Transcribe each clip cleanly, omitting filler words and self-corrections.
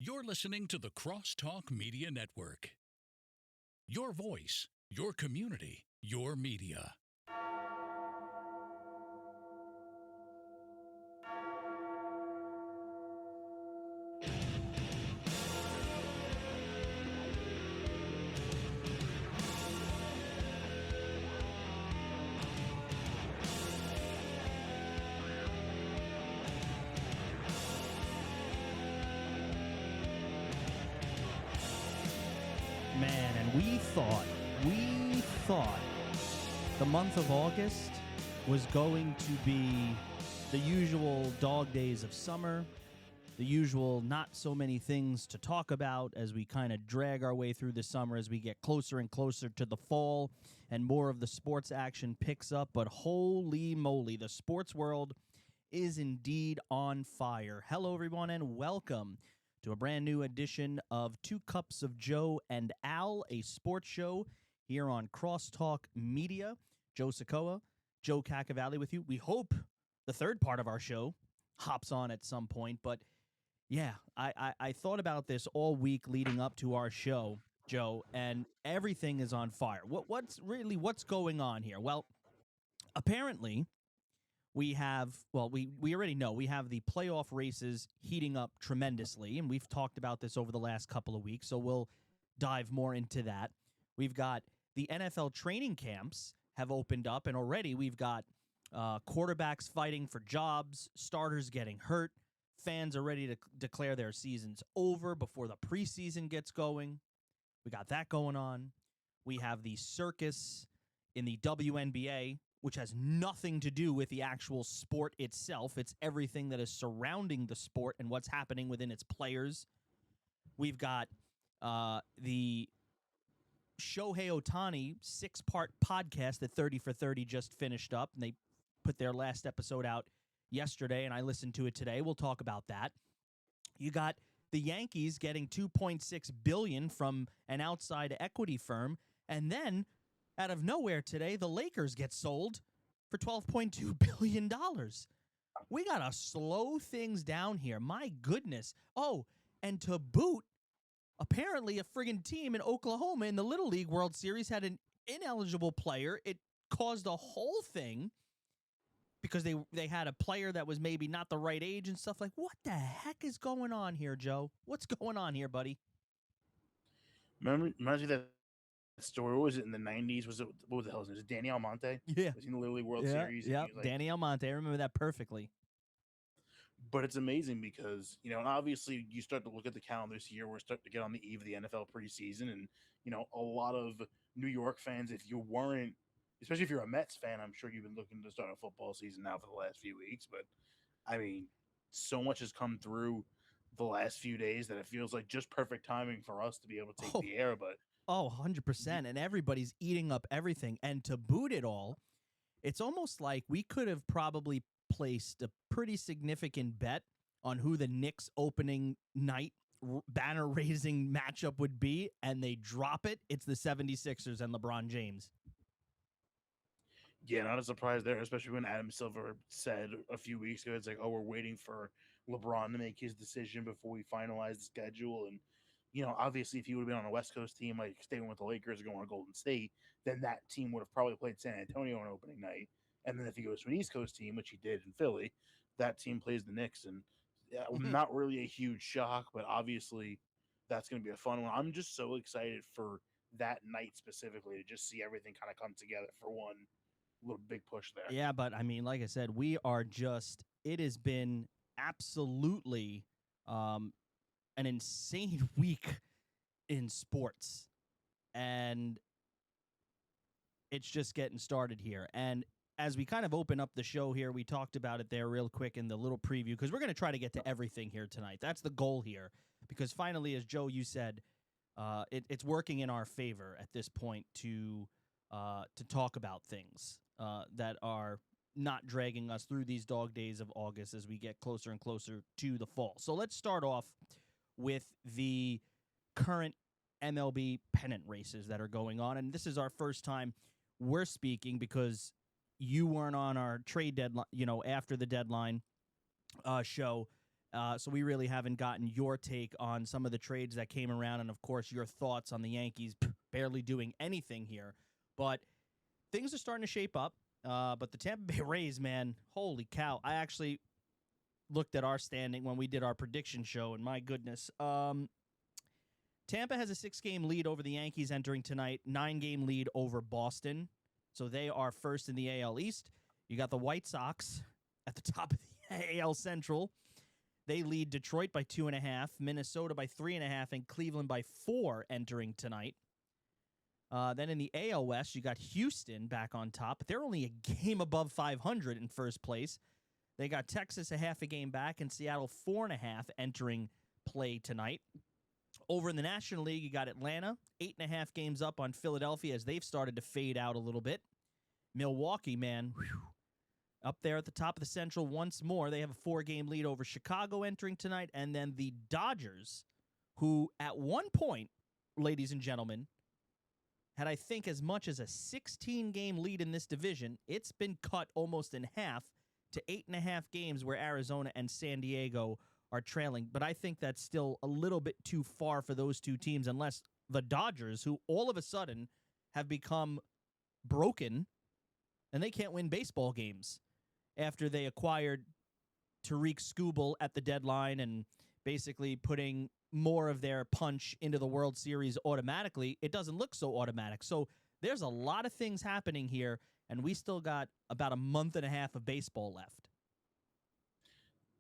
You're listening to the Crosstalk Media Network. Your voice, your community, your media. Man, and we thought the month of August was going to be the usual dog days of summer, the usual not so many things to talk about as we kind of drag our way through the summer as we get closer and closer to the fall and more of the sports action picks up. But holy moly, the sports world is indeed on fire. Hello, everyone, and welcome to a brand new edition of Two Cups of Joe and Al, a sports show here on Crosstalk Media. Joe Soccoa, Joe Caccavale with you. We hope the third part of our show hops on at some point, but yeah, I thought about this all week leading up to our show, Joe, and everything is on fire. What's going on here? Well, apparently we already know we have the playoff races heating up tremendously, and we've talked about this over the last couple of weeks, so we'll dive more into that. We've got the NFL training camps have opened up, and already we've got quarterbacks fighting for jobs, starters getting hurt, fans are ready to declare their seasons over before the preseason gets going. We got that going on. We have the circus in the WNBA, which has nothing to do with the actual sport itself. It's everything that is surrounding the sport and what's happening within its players. We've got the Shohei Ohtani 6-part podcast that 30 for 30 just finished up, and they put their last episode out yesterday, and I listened to it today. We'll talk about that. You got the Yankees getting $2.6 billion from an outside equity firm, and then out of nowhere today, the Lakers get sold for $12.2 billion. We got to slow things down here. My goodness. Oh, and to boot, apparently a friggin' team in Oklahoma in the Little League World Series had an ineligible player. It caused a whole thing because they had a player that was maybe not the right age and stuff. Like, what the heck is going on here, Joe? What's going on here, buddy? Reminds me of that story. What was it in the 90s? What the hell was it? Was it Danny Almonte? Yeah. Was he in the Little League World Series? Yeah, Like, Danny Almonte. I remember that perfectly. But it's amazing because, and obviously you start to look at the calendar this year. We're starting to get on the eve of the NFL preseason. And, a lot of New York fans, if you weren't, especially if you're a Mets fan, I'm sure you've been looking to start a football season now for the last few weeks. But, I mean, so much has come through the last few days that it feels like just perfect timing for us to be able to take the air. But 100%. And everybody's eating up everything. And to boot it all, it's almost like we could have probably placed a pretty significant bet on who the Knicks opening night banner-raising matchup would be, and they drop it. It's the 76ers and LeBron James. Yeah, not a surprise there, especially when Adam Silver said a few weeks ago, it's like, oh, we're waiting for LeBron to make his decision before we finalize the schedule. And, obviously if he would have been on a West Coast team, like staying with the Lakers or going to Golden State, then that team would have probably played San Antonio on opening night. And then if he goes to an East Coast team, which he did in Philly, that team plays the Knicks. And not really a huge shock, but obviously that's going to be a fun one. I'm just so excited for that night specifically to just see everything kind of come together for one little big push there. Yeah, but I mean, like I said, it has been absolutely an insane week in sports, and it's just getting started here. And as we kind of open up the show here, we talked about it there real quick in the little preview, because we're going to try to get to everything here tonight. That's the goal here, because finally, as Joe, you said, it's working in our favor at this point to talk about things that are not dragging us through these dog days of August as we get closer and closer to the fall. So let's start off with the current MLB pennant races that are going on. And this is our first time we're speaking because you weren't on our trade deadline, after the deadline show. So we really haven't gotten your take on some of the trades that came around, and of course your thoughts on the Yankees barely doing anything here. But things are starting to shape up. But the Tampa Bay Rays, man, holy cow! I actually looked at our standing when we did our prediction show, and my goodness, Tampa has a 6-game lead over the Yankees entering tonight, 9-game lead over Boston. So they are first in the AL East. You got the White Sox at the top of the AL Central. They lead Detroit by 2.5, Minnesota by 3.5, and Cleveland by 4 entering tonight. Then in the AL West, you got Houston back on top, but they're only a game above 500 in first place. They got Texas a half a game back, and Seattle 4.5 entering play tonight. Over in the National League, you got Atlanta, 8.5 games up on Philadelphia as they've started to fade out a little bit. Milwaukee, man, up there at the top of the Central once more. They have a 4-game lead over Chicago entering tonight. And then the Dodgers, who at one point, ladies and gentlemen, had, I think, as much as a 16-game lead in this division. It's been cut almost in half to 8.5 games where Arizona and San Diego are trailing. But I think that's still a little bit too far for those two teams unless the Dodgers, who all of a sudden have become broken and they can't win baseball games after they acquired Tariq Skubal at the deadline and basically putting more of their punch into the World Series automatically. It doesn't look so automatic. So there's a lot of things happening here, and we still got about a month and a half of baseball left.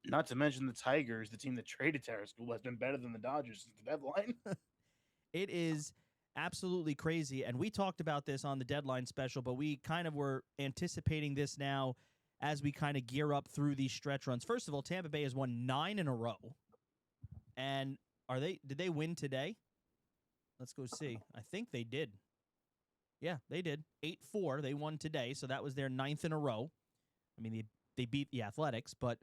Not to mention the Tigers, the team that traded Tariq Skubal, has been better than the Dodgers since the deadline. It is absolutely crazy, and we talked about this on the deadline special, but we kind of were anticipating this now as we kind of gear up through these stretch runs. First of all, Tampa Bay has won 9 in a row, and did they win today? Let's go see. I think they did. Yeah, they did. 8-4. They won today, so that was their 9th in a row. I mean, they beat the Athletics, but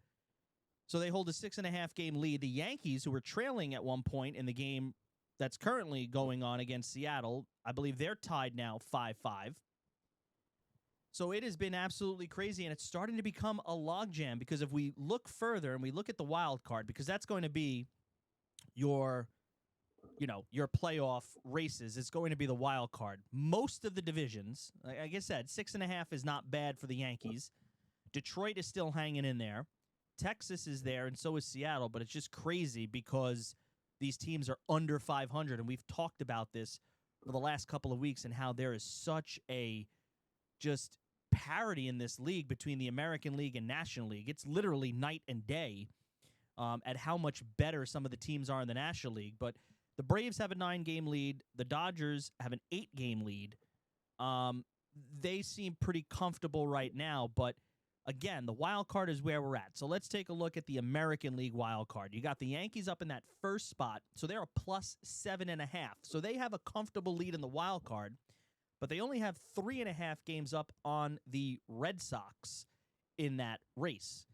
so they hold a 6.5 game lead. The Yankees, who were trailing at one point in the game that's currently going on against Seattle, I believe they're tied now 5-5. So it has been absolutely crazy, and it's starting to become a logjam because if we look further and we look at the wild card, because that's going to be your playoff races, it's going to be the wild card. Most of the divisions, like I said, 6.5 is not bad for the Yankees. Detroit is still hanging in there. Texas is there, and so is Seattle, but it's just crazy because these teams are under 500, and we've talked about this for the last couple of weeks and how there is such a just parity in this league between the American League and National League. It's literally night and day at how much better some of the teams are in the National League. But the Braves have a 9-game lead. The Dodgers have an 8-game lead. They seem pretty comfortable right now, but again, the wild card is where we're at. So let's take a look at the American League wild card. You got the Yankees up in that first spot, so they're a plus 7.5. So they have a comfortable lead in the wild card, but they only have 3.5 games up on the Red Sox in that race.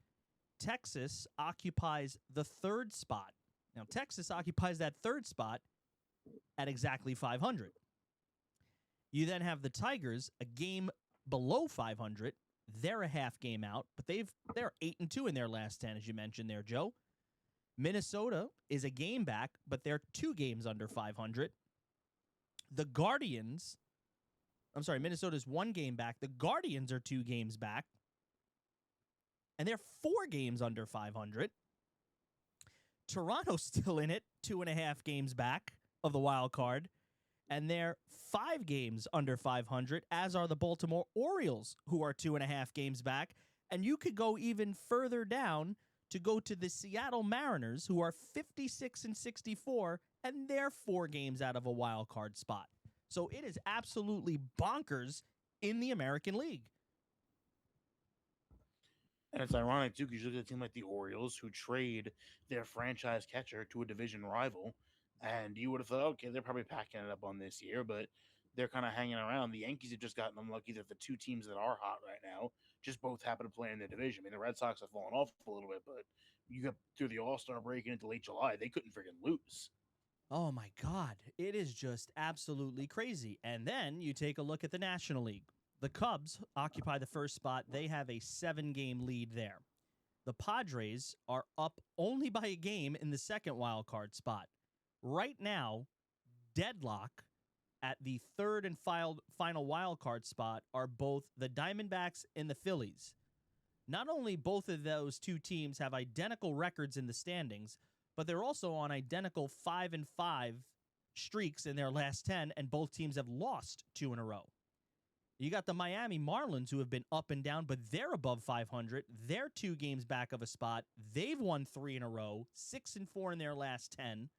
Texas occupies the third spot. Now, Texas occupies that third spot at exactly 500. You then have the Tigers, a game below 500. They're a half game out, but they're 8-2 in their last 10, as you mentioned there, Joe. Minnesota is a game back, but they're 2 games under 500. The Guardians, Minnesota's 1 game back. The Guardians are 2 games back, and they're 4 games under 500. Toronto's still in it, 2.5 games back of the wild card, and they're 5 games under 500, as are the Baltimore Orioles, who are 2.5 games back. And you could go even further down to go to the Seattle Mariners, who are 56-64, and they're 4 games out of a wild card spot. So it is absolutely bonkers in the American League. And it's ironic, too, because you look at a team like the Orioles, who trade their franchise catcher to a division rival, and you would have thought, okay, they're probably packing it up on this year, but they're kind of hanging around. The Yankees have just gotten unlucky that the 2 teams that are hot right now just both happen to play in the division. I mean, the Red Sox have fallen off a little bit, but you got through the All-Star break and into late July, they couldn't freaking lose. Oh, my God. It is just absolutely crazy. And then you take a look at the National League. The Cubs occupy the first spot. They have a 7-game lead there. The Padres are up only by a game in the second wild card spot. Right now, deadlock at the third and final wild card spot are both the Diamondbacks and the Phillies. Not only both of those two teams have identical records in the standings, but they're also on identical 5-5 streaks in their last 10, and both teams have lost 2 in a row. You got the Miami Marlins, who have been up and down, but they're above 500. They're 2 games back of a spot. They've won 3 in a row, 6-4 in their last 10.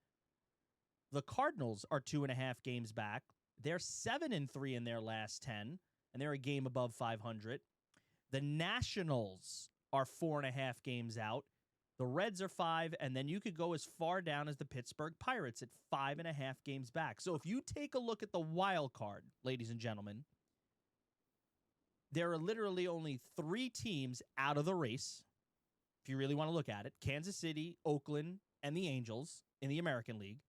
The Cardinals are 2.5 games back. They're 7-3 in their last 10, and they're a game above 500. The Nationals are 4.5 games out. The Reds are 5, and then you could go as far down as the Pittsburgh Pirates at 5.5 games back. So if you take a look at the wild card, ladies and gentlemen, there are literally only 3 teams out of the race, if you really want to look at it. Kansas City, Oakland, and the Angels in the American League.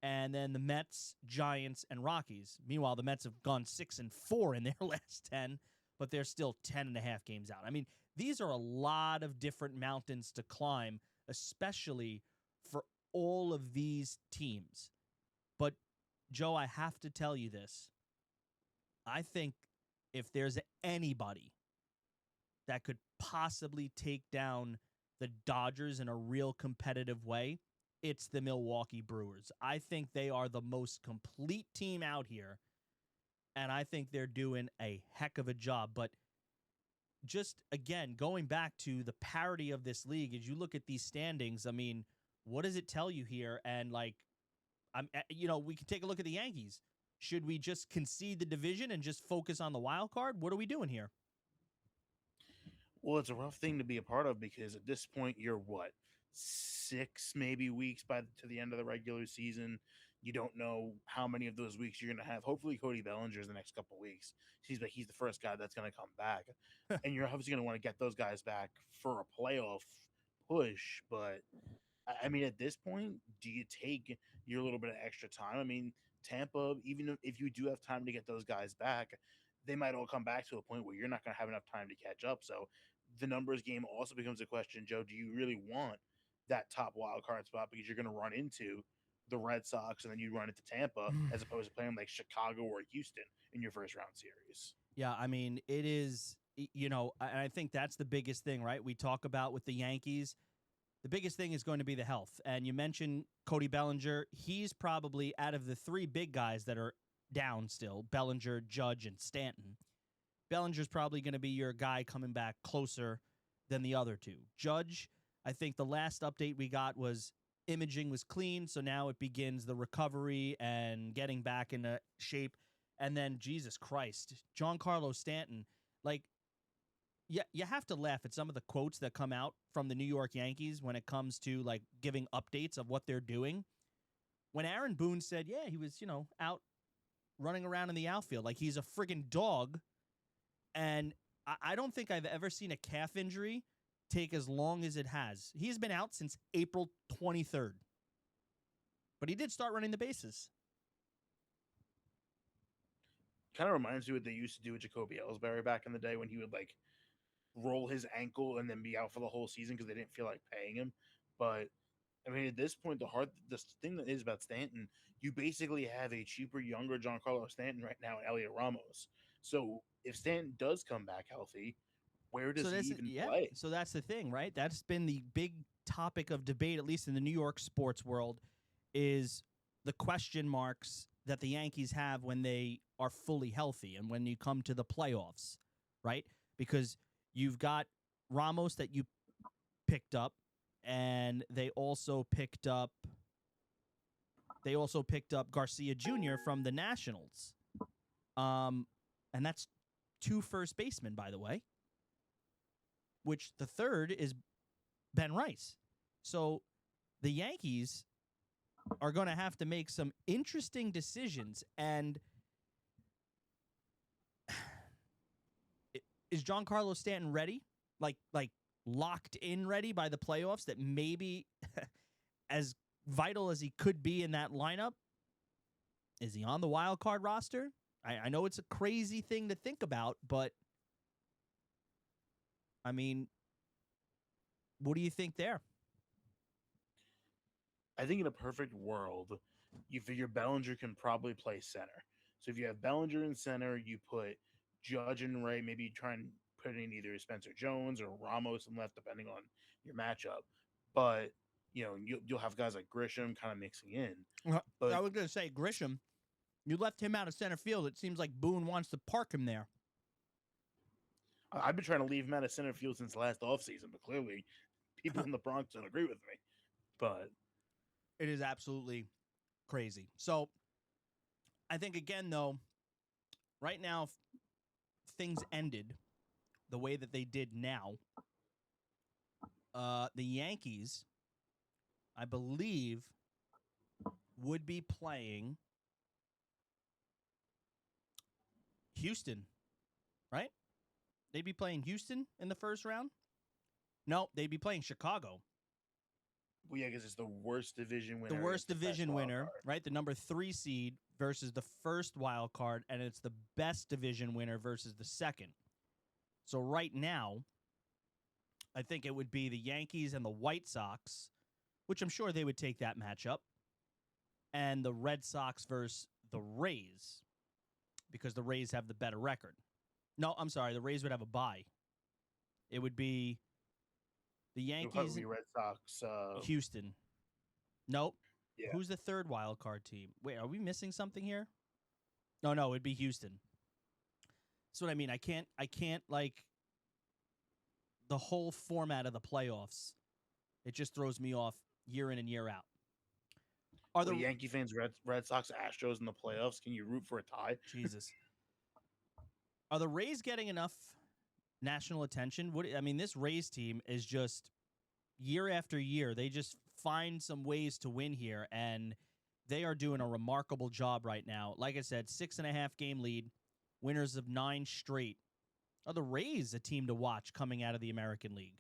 And then the Mets, Giants, and Rockies. Meanwhile, the Mets have gone 6-4 in their last 10, but they're still 10.5 games out. I mean, these are a lot of different mountains to climb, especially for all of these teams. But, Joe, I have to tell you this. I think if there's anybody that could possibly take down the Dodgers in a real competitive way, it's the Milwaukee Brewers. I think they are the most complete team out here, and I think they're doing a heck of a job. But just, again, going back to the parity of this league, as you look at these standings, I mean, what does it tell you here? And, like, we can take a look at the Yankees. Should we just concede the division and just focus on the wild card? What are we doing here? Well, it's a rough thing to be a part of because at this point, you're what? 6 maybe weeks to the end of the regular season. You don't know how many of those weeks you're going to have. Hopefully, Cody Bellinger's the next couple of weeks. He's the first guy that's going to come back. And you're obviously going to want to get those guys back for a playoff push. But, I mean, at this point, do you take your little bit of extra time? I mean, Tampa, even if you do have time to get those guys back, they might all come back to a point where you're not going to have enough time to catch up. So the numbers game also becomes a question, Joe. Do you really want that top wild card spot because you're going to run into the Red Sox and then you run into Tampa as opposed to playing like Chicago or Houston in your first round series? Yeah, I mean, it is, I think that's the biggest thing, right? We talk about with the Yankees, the biggest thing is going to be the health. And you mentioned Cody Bellinger. He's probably out of the 3 big guys that are down still, Bellinger, Judge, and Stanton. Bellinger's probably going to be your guy coming back closer than the other 2. Judge, I think the last update we got was imaging was clean, so now it begins the recovery and getting back into shape. And then, Jesus Christ, Giancarlo Stanton, like, yeah, you have to laugh at some of the quotes that come out from the New York Yankees when it comes to, like, giving updates of what they're doing. When Aaron Boone said, yeah, he was, out running around in the outfield like he's a friggin' dog, and I don't think I've ever seen a calf injury take as long as it has. He's been out since April 23rd. But he did start running the bases. Kind of reminds me of what they used to do with Jacoby Ellsbury back in the day when he would, like, roll his ankle and then be out for the whole season because they didn't feel like paying him. But, I mean, at this point, the thing that is about Stanton, you basically have a cheaper, younger Giancarlo Stanton right now, Elliot Ramos. So if Stanton does come back healthy, where does he even play? So that's the thing, right? That's been the big topic of debate, at least in the New York sports world, is the question marks that the Yankees have when they are fully healthy and when you come to the playoffs, right? Because you've got Ramos that you picked up, and they also picked up Garcia Jr. from the Nationals. And that's 2 first basemen, by the way, which the third is Ben Rice. So the Yankees are going to have to make some interesting decisions. And is Giancarlo Stanton ready? Like locked in ready by the playoffs, that maybe as vital as he could be in that lineup? Is he on the wild card roster? I know it's a crazy thing to think about, but I mean, What do you think there? I think in a perfect world, you figure Bellinger can probably play center. So if you have Bellinger in center, you put Judge and Ray, maybe you try and put in either Spencer Jones or Ramos and left, depending on your matchup. But you'll have guys like Grisham kind of mixing in. But I was going to say Grisham. You left him out of center field. It seems like Boone wants to park him there. I've been trying to leave him out of center field since last offseason, but clearly people in the Bronx don't agree with me. But it is absolutely crazy. So I think, again, though, right now, things ended the way that they did now. The Yankees, I believe, would be playing Houston, right? They'd be playing Houston in the first round? No, they'd be playing Chicago. Well, yeah, because it's the worst division winner. The worst division winner, right? The number 3 seed versus the first wild card, and it's the best division winner versus the second. So right now, I think it would be the Yankees and the White Sox, which I'm sure they would take that matchup, and the Red Sox versus the Rays, because the Rays have the better record. No, I'm sorry, the Rays would have a bye. It would be the Yankees, be Red Sox, Houston. Nope. Yeah. Who's the third wild card team? Wait, are we missing something here? No, it'd be Houston. That's what I mean. I can't like the whole format of the playoffs. It just throws me off year in and year out. Are the Yankee fans, Red Sox, Astros in the playoffs? Can you root for a tie? Jesus. Are the Rays getting enough national attention? This Rays team is just year after year. They just find some ways to win here, and they are doing a remarkable job right now. Like I said, 6.5 game lead, winners of 9 straight. Are the Rays a team to watch coming out of the American League?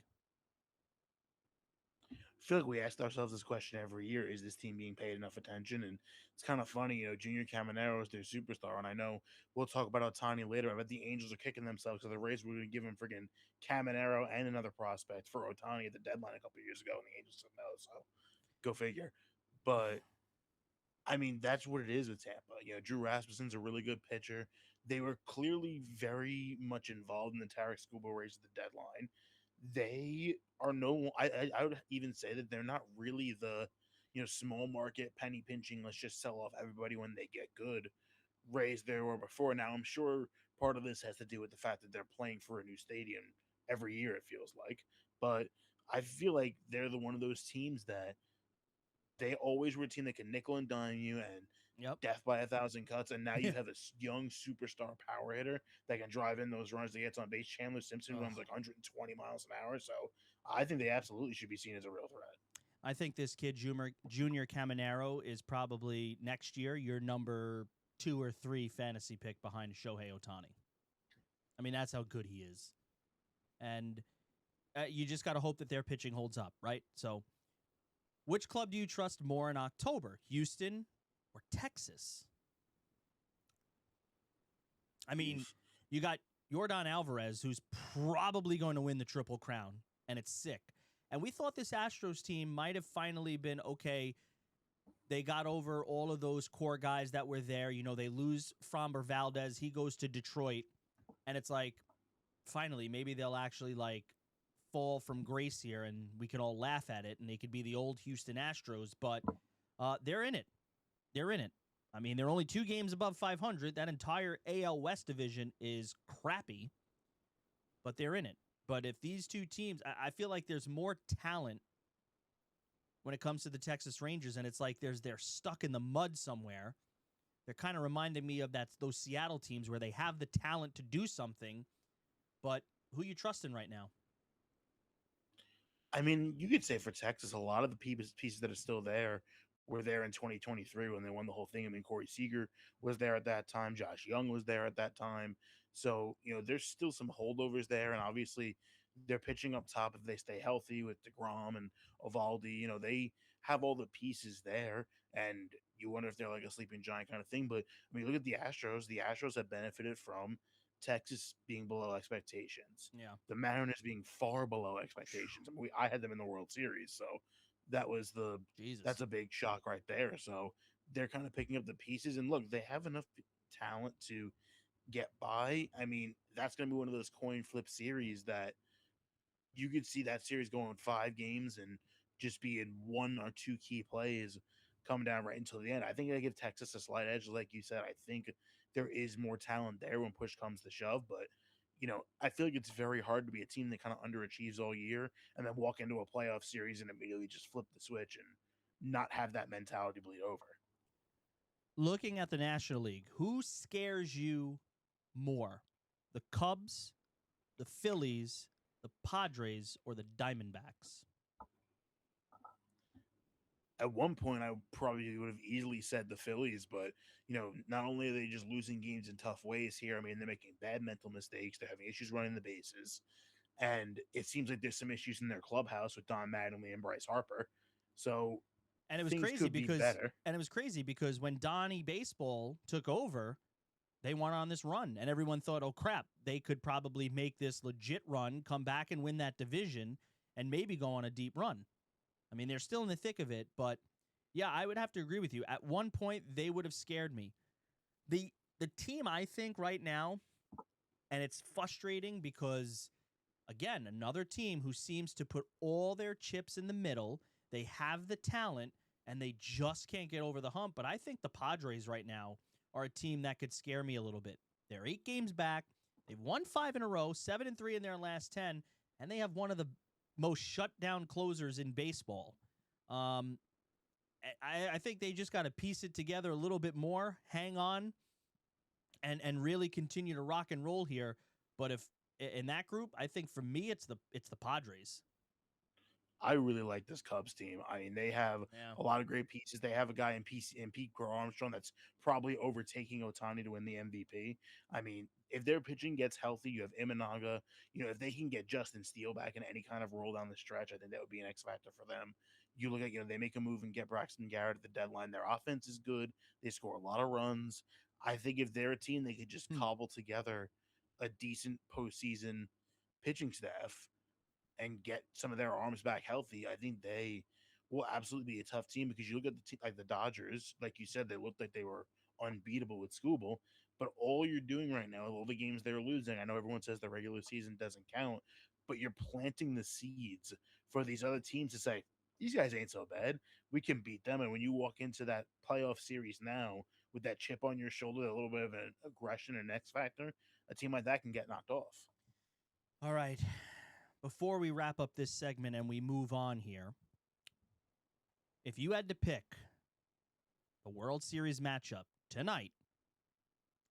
I feel like we asked ourselves this question every year: is this team being paid enough attention? And it's kind of funny, Junior Caminero is their superstar, and I know we'll talk about Ohtani later. I bet the Angels are kicking themselves because the Rays were going to give him friggin' Caminero and another prospect for Ohtani at the deadline a couple of years ago, and the Angels said no. So go figure. But that's what it is with Tampa. Drew Rasmussen's a really good pitcher. They were clearly very much involved in the Tarek Skubal race at the deadline. They are I would even say that they're not really the small market penny pinching, let's just sell off everybody when they get good Rays there were before. Now I'm sure part of this has to do with the fact that they're playing for a new stadium every year, it feels like. But I feel like they're one of those teams that they always were a team that can nickel and dime you and death by 1,000 cuts. And now you have a young superstar power hitter that can drive in those runs that gets on base. Chandler Simpson runs like 120 miles an hour. So I think they absolutely should be seen as a real threat. I think this kid, Junior Caminero, is probably next year your number 2 or 3 fantasy pick behind Shohei Ohtani. That's how good he is. And you just got to hope that their pitching holds up, right? So which club do you trust more in October, Houston or Texas? You got Yordan Alvarez, who's probably going to win the Triple Crown, and it's sick. And we thought this Astros team might have finally been okay. They got over all of those core guys that were there. They lose Framber Valdez. He goes to Detroit. And it's like, finally, maybe they'll actually, fall from grace here and we can all laugh at it and they could be the old Houston Astros. But they're in it. They're in it. They're only 2 games above 500. That entire AL West division is crappy. But they're in it. But if these two teams, I feel like there's more talent when it comes to the Texas Rangers, and it's like they're stuck in the mud somewhere. They're kind of reminding me of those Seattle teams where they have the talent to do something, but who you trusting right now? You could say for Texas, a lot of the pieces that are still there were there in 2023 when they won the whole thing. Corey Seager was there at that time. Josh Young was there at that time. So, there's still some holdovers there. And obviously, they're pitching up top if they stay healthy with DeGrom and Eovaldi. They have all the pieces there. And you wonder if they're like a sleeping giant kind of thing. But, look at the Astros. The Astros have benefited from Texas being below expectations, Yeah. the Mariners being far below expectations. I mean, I had them in the World Series, so that was Jesus. that's a big shock right there. So they're kind of picking up the pieces, and look, they have enough talent to get by. I mean, that's going to be one of those coin flip series that you could see that series going 5 games and just be in one or two key plays coming down right until the end. I think they give Texas a slight edge, like you said. I think there is more talent there when push comes to shove, but I feel like it's very hard to be a team that kind of underachieves all year and then walk into a playoff series and immediately just flip the switch and not have that mentality bleed over. Looking at the National League, who scares you more? The Cubs, the Phillies, the Padres, or the Diamondbacks? At one point, I probably would have easily said the Phillies, but not only are they just losing games in tough ways here, I mean, they're making bad mental mistakes. They're having issues running the bases, and it seems like there's some issues in their clubhouse with Don Mattingly and Bryce Harper. So And it was things crazy could be better. because when Donnie Baseball took over, they went on this run, and everyone thought, "Oh crap, they could probably make this legit run, come back and win that division, and maybe go on a deep run." I mean, they're still in the thick of it, but yeah, I would have to agree with you. At one point, they would have scared me. The team I think right now, and it's frustrating because again, another team who seems to put all their chips in the middle. They have the talent and they just can't get over the hump. But I think the Padres right now are a team that could scare me a little bit. They're 8 games back. They've won 5 in a row, 7-3 in their last 10, and they have one of the most shut down closers in baseball. I think they just got to piece it together a little bit more, hang on, and really continue to rock and roll here. But if in that group, I think for me it's the Padres. I really like this Cubs team. I mean, they have Yeah. a lot of great pieces. They have a guy in Pete Crow Armstrong that's probably overtaking Otani to win the MVP. I mean, if their pitching gets healthy, you have Imanaga. If they can get Justin Steele back in any kind of role down the stretch, I think that would be an X factor for them. You look at, they make a move and get Braxton Garrett at the deadline. Their offense is good. They score a lot of runs. I think if they're a team, they could just cobble together a decent postseason pitching staff and get some of their arms back healthy. I think they will absolutely be a tough team because you look at like the Dodgers, like you said, they looked like they were unbeatable with Scooble. But all you're doing right now, all the games they're losing, I know everyone says the regular season doesn't count, but you're planting the seeds for these other teams to say, these guys ain't so bad. We can beat them. And when you walk into that playoff series now with that chip on your shoulder, a little bit of an aggression and X factor, a team like that can get knocked off. All right. Before we wrap up this segment and we move on here, if you had to pick the World Series matchup tonight,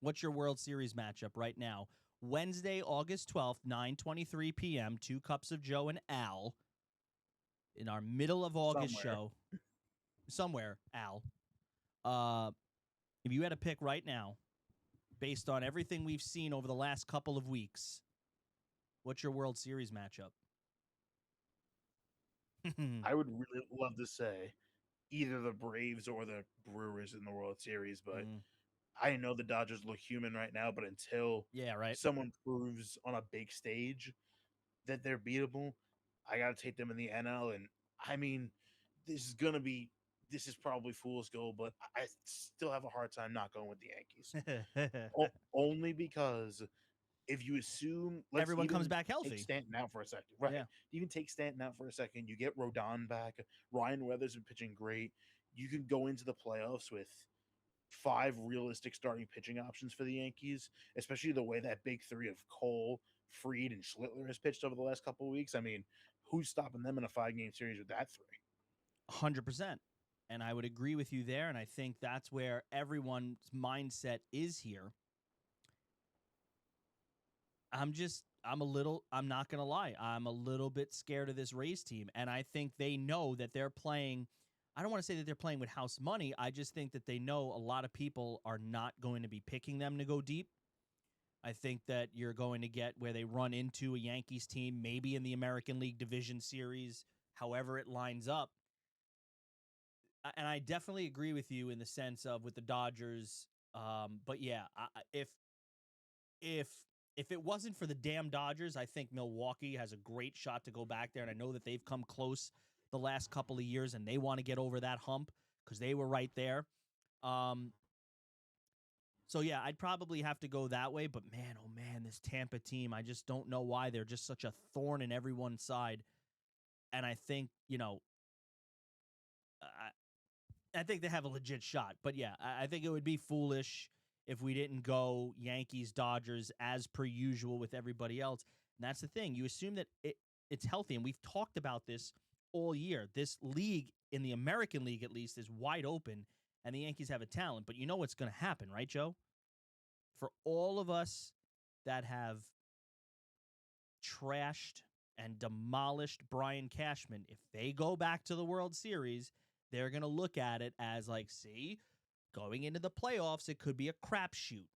what's your World Series matchup right now? Wednesday, August 12th, 9:23 p.m., 2 Cups of Joe and Al in our middle of August show. Somewhere, Al. If you had to pick right now, based on everything we've seen over the last couple of weeks, what's your World Series matchup? I would really love to say either the Braves or the Brewers in the World Series, but I know the Dodgers look human right now, but until someone proves on a big stage that they're beatable, I got to take them in the NL. And I mean, this is probably fool's gold, but I still have a hard time not going with the Yankees. Only because if you assume everyone comes back healthy, take Stanton out for a second, right? Yeah. Even take Stanton out for a second, you get Rodon back. Ryan Weathers is pitching great. You can go into the playoffs with 5 realistic starting pitching options for the Yankees, especially the way that big three of Cole, Fried, and Schlittler has pitched over the last couple of weeks. I mean, who's stopping them in a 5-game series with that 3? 100%. And I would agree with you there. And I think that's where everyone's mindset is here. I'm not going to lie. I'm a little bit scared of this Rays team. And I think they know that they're playing. I don't want to say that they're playing with house money. I just think that they know a lot of people are not going to be picking them to go deep. I think that you're going to get where they run into a Yankees team, maybe in the American League Division Series, however it lines up. And I definitely agree with you in the sense of with the Dodgers. But yeah, if if it wasn't for the damn Dodgers, I think Milwaukee has a great shot to go back there. And I know that they've come close the last couple of years and they want to get over that hump because they were right there. So, yeah, I'd probably have to go that way. But, man, oh, man, this Tampa team, I just don't know why. They're just such a thorn in everyone's side. And I think, I think they have a legit shot. But, yeah, I think it would be foolish if we didn't go Yankees, Dodgers, as per usual with everybody else. And that's the thing. You assume that it's healthy. And we've talked about this all year. This league, in the American League at least, is wide open. And the Yankees have a talent. But you know what's going to happen, right, Joe? For all of us that have trashed and demolished Brian Cashman, if they go back to the World Series, they're going to look at it as like, see, going into the playoffs, it could be a crapshoot.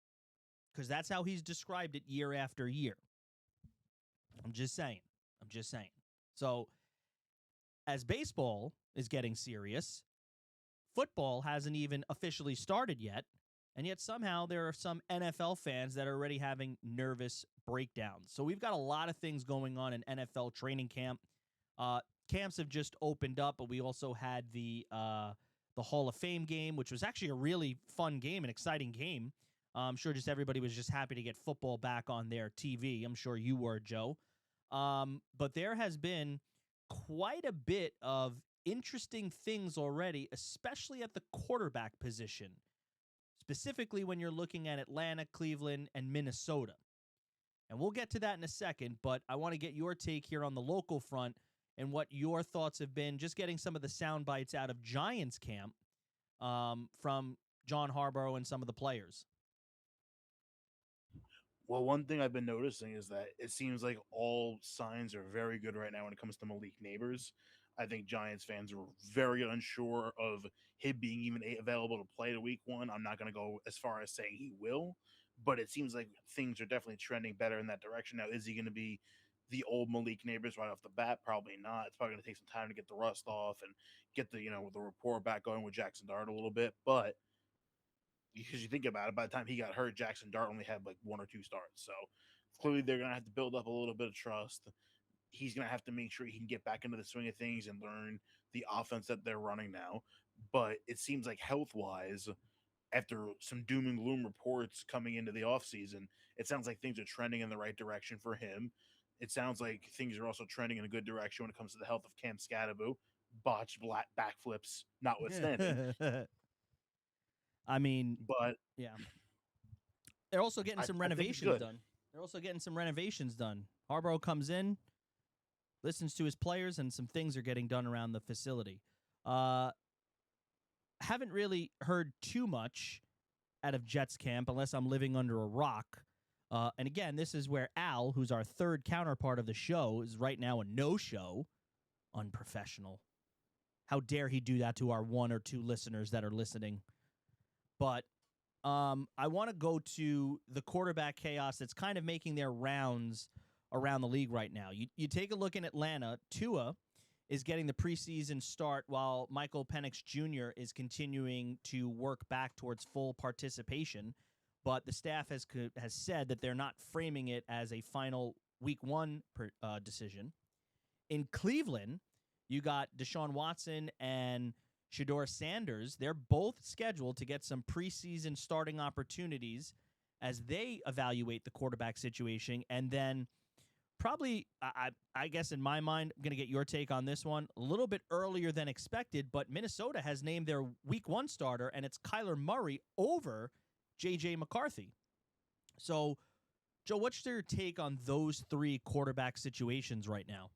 Because that's how he's described it year after year. I'm just saying. So, as baseball is getting serious, football hasn't even officially started yet, and yet somehow there are some NFL fans that are already having nervous breakdowns. So we've got a lot of things going on in NFL training camp. Camps have just opened up, but we also had the Hall of Fame game, which was actually a really fun game, an exciting game. I'm sure just everybody was just happy to get football back on their TV. I'm sure you were, Joe. But there has been quite a bit of interesting things already, especially at the quarterback position, specifically when you're looking at Atlanta, Cleveland, and Minnesota. And we'll get to that in a second, but I want to get your take here on the local front and what your thoughts have been, just getting some of the sound bites out of Giants camp from John Harbaugh and some of the players. Well, one thing I've been noticing is that it seems like all signs are very good right now when it comes to Malik Neighbors. I think Giants fans were very unsure of him being even available to play the week one. I'm not going to go as far as saying he will, but it seems like things are definitely trending better in that direction. Now, is he going to be the old Malik Neighbors right off the bat? Probably not. It's probably going to take some time to get the rust off and get the the rapport back going with Jackson Dart a little bit, but because you think about it, by the time he got hurt, Jackson Dart only had like one or two starts. So clearly they're going to have to build up a little bit of trust. He's going to have to make sure he can get back into the swing of things and learn the offense that they're running now. But it seems like health-wise, after some doom and gloom reports coming into the offseason, it sounds like things are trending in the right direction for him. It sounds like things are also trending in a good direction when it comes to the health of Cam Scatterbo, botched backflips notwithstanding. I mean, But yeah. They're also getting some renovations done. Harbaugh comes in, listens to his players, and some things are getting done around the facility. Haven't really heard too much out of Jets camp unless I'm living under a rock. And again, this is where Al, who's our third counterpart of the show, is right now a no-show. Unprofessional. How dare he do that to our one or two listeners that are listening? But I want to go to the quarterback chaos that's kind of making their rounds around the league right now. You take a look in Atlanta. Tua is getting the preseason start while Michael Penix Jr. is continuing to work back towards full participation. But the staff has said that they're not framing it as a final week one decision. In Cleveland, you got Deshaun Watson and Shedeur Sanders. They're both scheduled to get some preseason starting opportunities as they evaluate the quarterback situation. And then probably, I guess in my mind, I'm going to get your take on this one, a little bit earlier than expected, but Minnesota has named their week one starter, and it's Kyler Murray over J.J. McCarthy. So, Joe, what's your take on those three quarterback situations right now?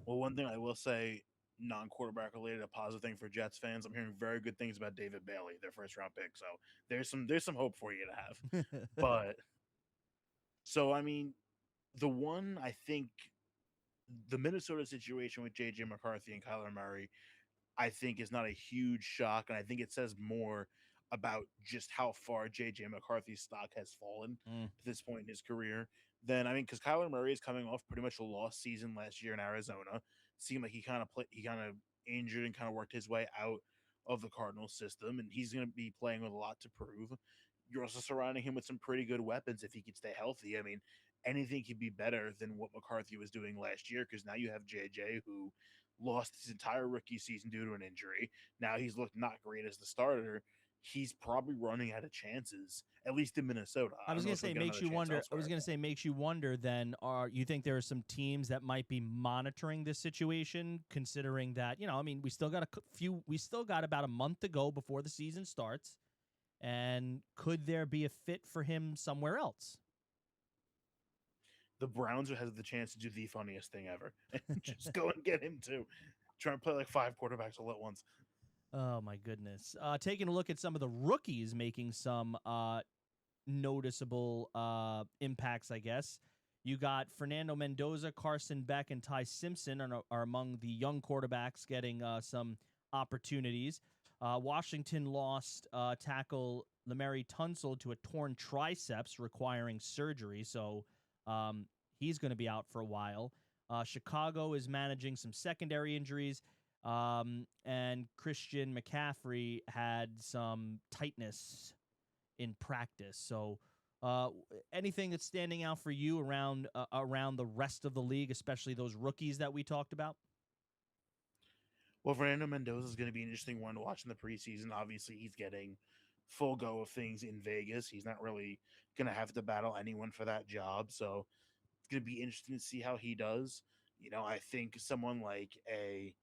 Well, one thing I will say, non-quarterback related, a positive thing for Jets fans. I'm hearing very good things about David Bailey, their first round pick. So there's some hope for you to have. But so I mean, the one I think the Minnesota situation with JJ McCarthy and Kyler Murray, I think is not a huge shock, and I think it says more about just how far JJ McCarthy's stock has fallen at this point in his career. Then I mean, because Kyler Murray is coming off pretty much a lost season last year in Arizona. Seemed like he kind of injured and kind of worked his way out of the Cardinals system, and he's going to be playing with a lot to prove. you're also surrounding him with some pretty good weapons if he could stay healthy. I mean, anything could be better than what McCarthy was doing last year because now you have JJ who lost his entire rookie season due to an injury. Now he's looked not great as the starter. He's probably running out of chances, at least in Minnesota. I was don't know going if to he'll say get makes another you chance wonder. I was elsewhere. going to say makes you wonder. Then, are you think there are some teams that might be monitoring this situation, considering that I mean, we still got we still got about a month to go before the season starts, and could there be a fit for him somewhere else? The Browns has the chance to do the funniest thing ever. Just go and get him too. Try and play like 5 quarterbacks all at once. Oh my goodness! Taking a look at some of the rookies making some noticeable impacts, I guess. You got Fernando Mendoza, Carson Beck, and Ty Simpson are among the young quarterbacks getting some opportunities. Washington lost tackle Lamary Tunsil to a torn triceps requiring surgery, so he's going to be out for a while. Chicago is managing some secondary injuries, and Christian McCaffrey had some tightness in practice. So, anything that's standing out for you around the rest of the league, especially those rookies that we talked about? Well, Fernando Mendoza is going to be an interesting one to watch in the preseason. Obviously, he's getting full go of things in Vegas. He's not really going to have to battle anyone for that job. So it's going to be interesting to see how he does. I think someone like I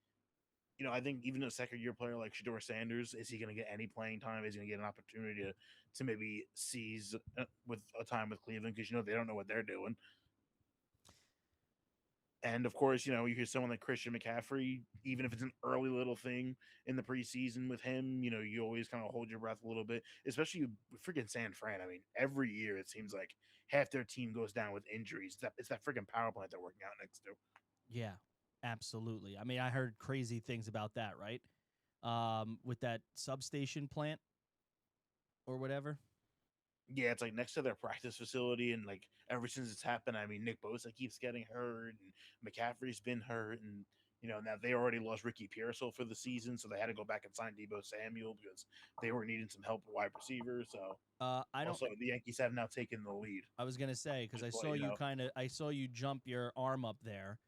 think even a second year player like Shador Sanders, is he going to get any playing time? Is he going to get an opportunity to maybe seize with a time with Cleveland? Because, they don't know what they're doing. And of course, you hear someone like Christian McCaffrey, even if it's an early little thing in the preseason with him, you always kind of hold your breath a little bit, especially with freaking San Fran. I mean, every year it seems like half their team goes down with injuries. It's that freaking power plant they're working out next to. Yeah, absolutely. I mean, I heard crazy things about that, right? With that substation plant or whatever. Yeah, it's like next to their practice facility, and like ever since it's happened, I mean, Nick Bosa keeps getting hurt, and McCaffrey's been hurt, and now they already lost Ricky Pearsall for the season, so they had to go back and sign Debo Samuel because they were needing some help at wide receiver. So I don't. also the Yankees have now taken the lead. I was gonna say because Just to let you know. I saw you jump your arm up there,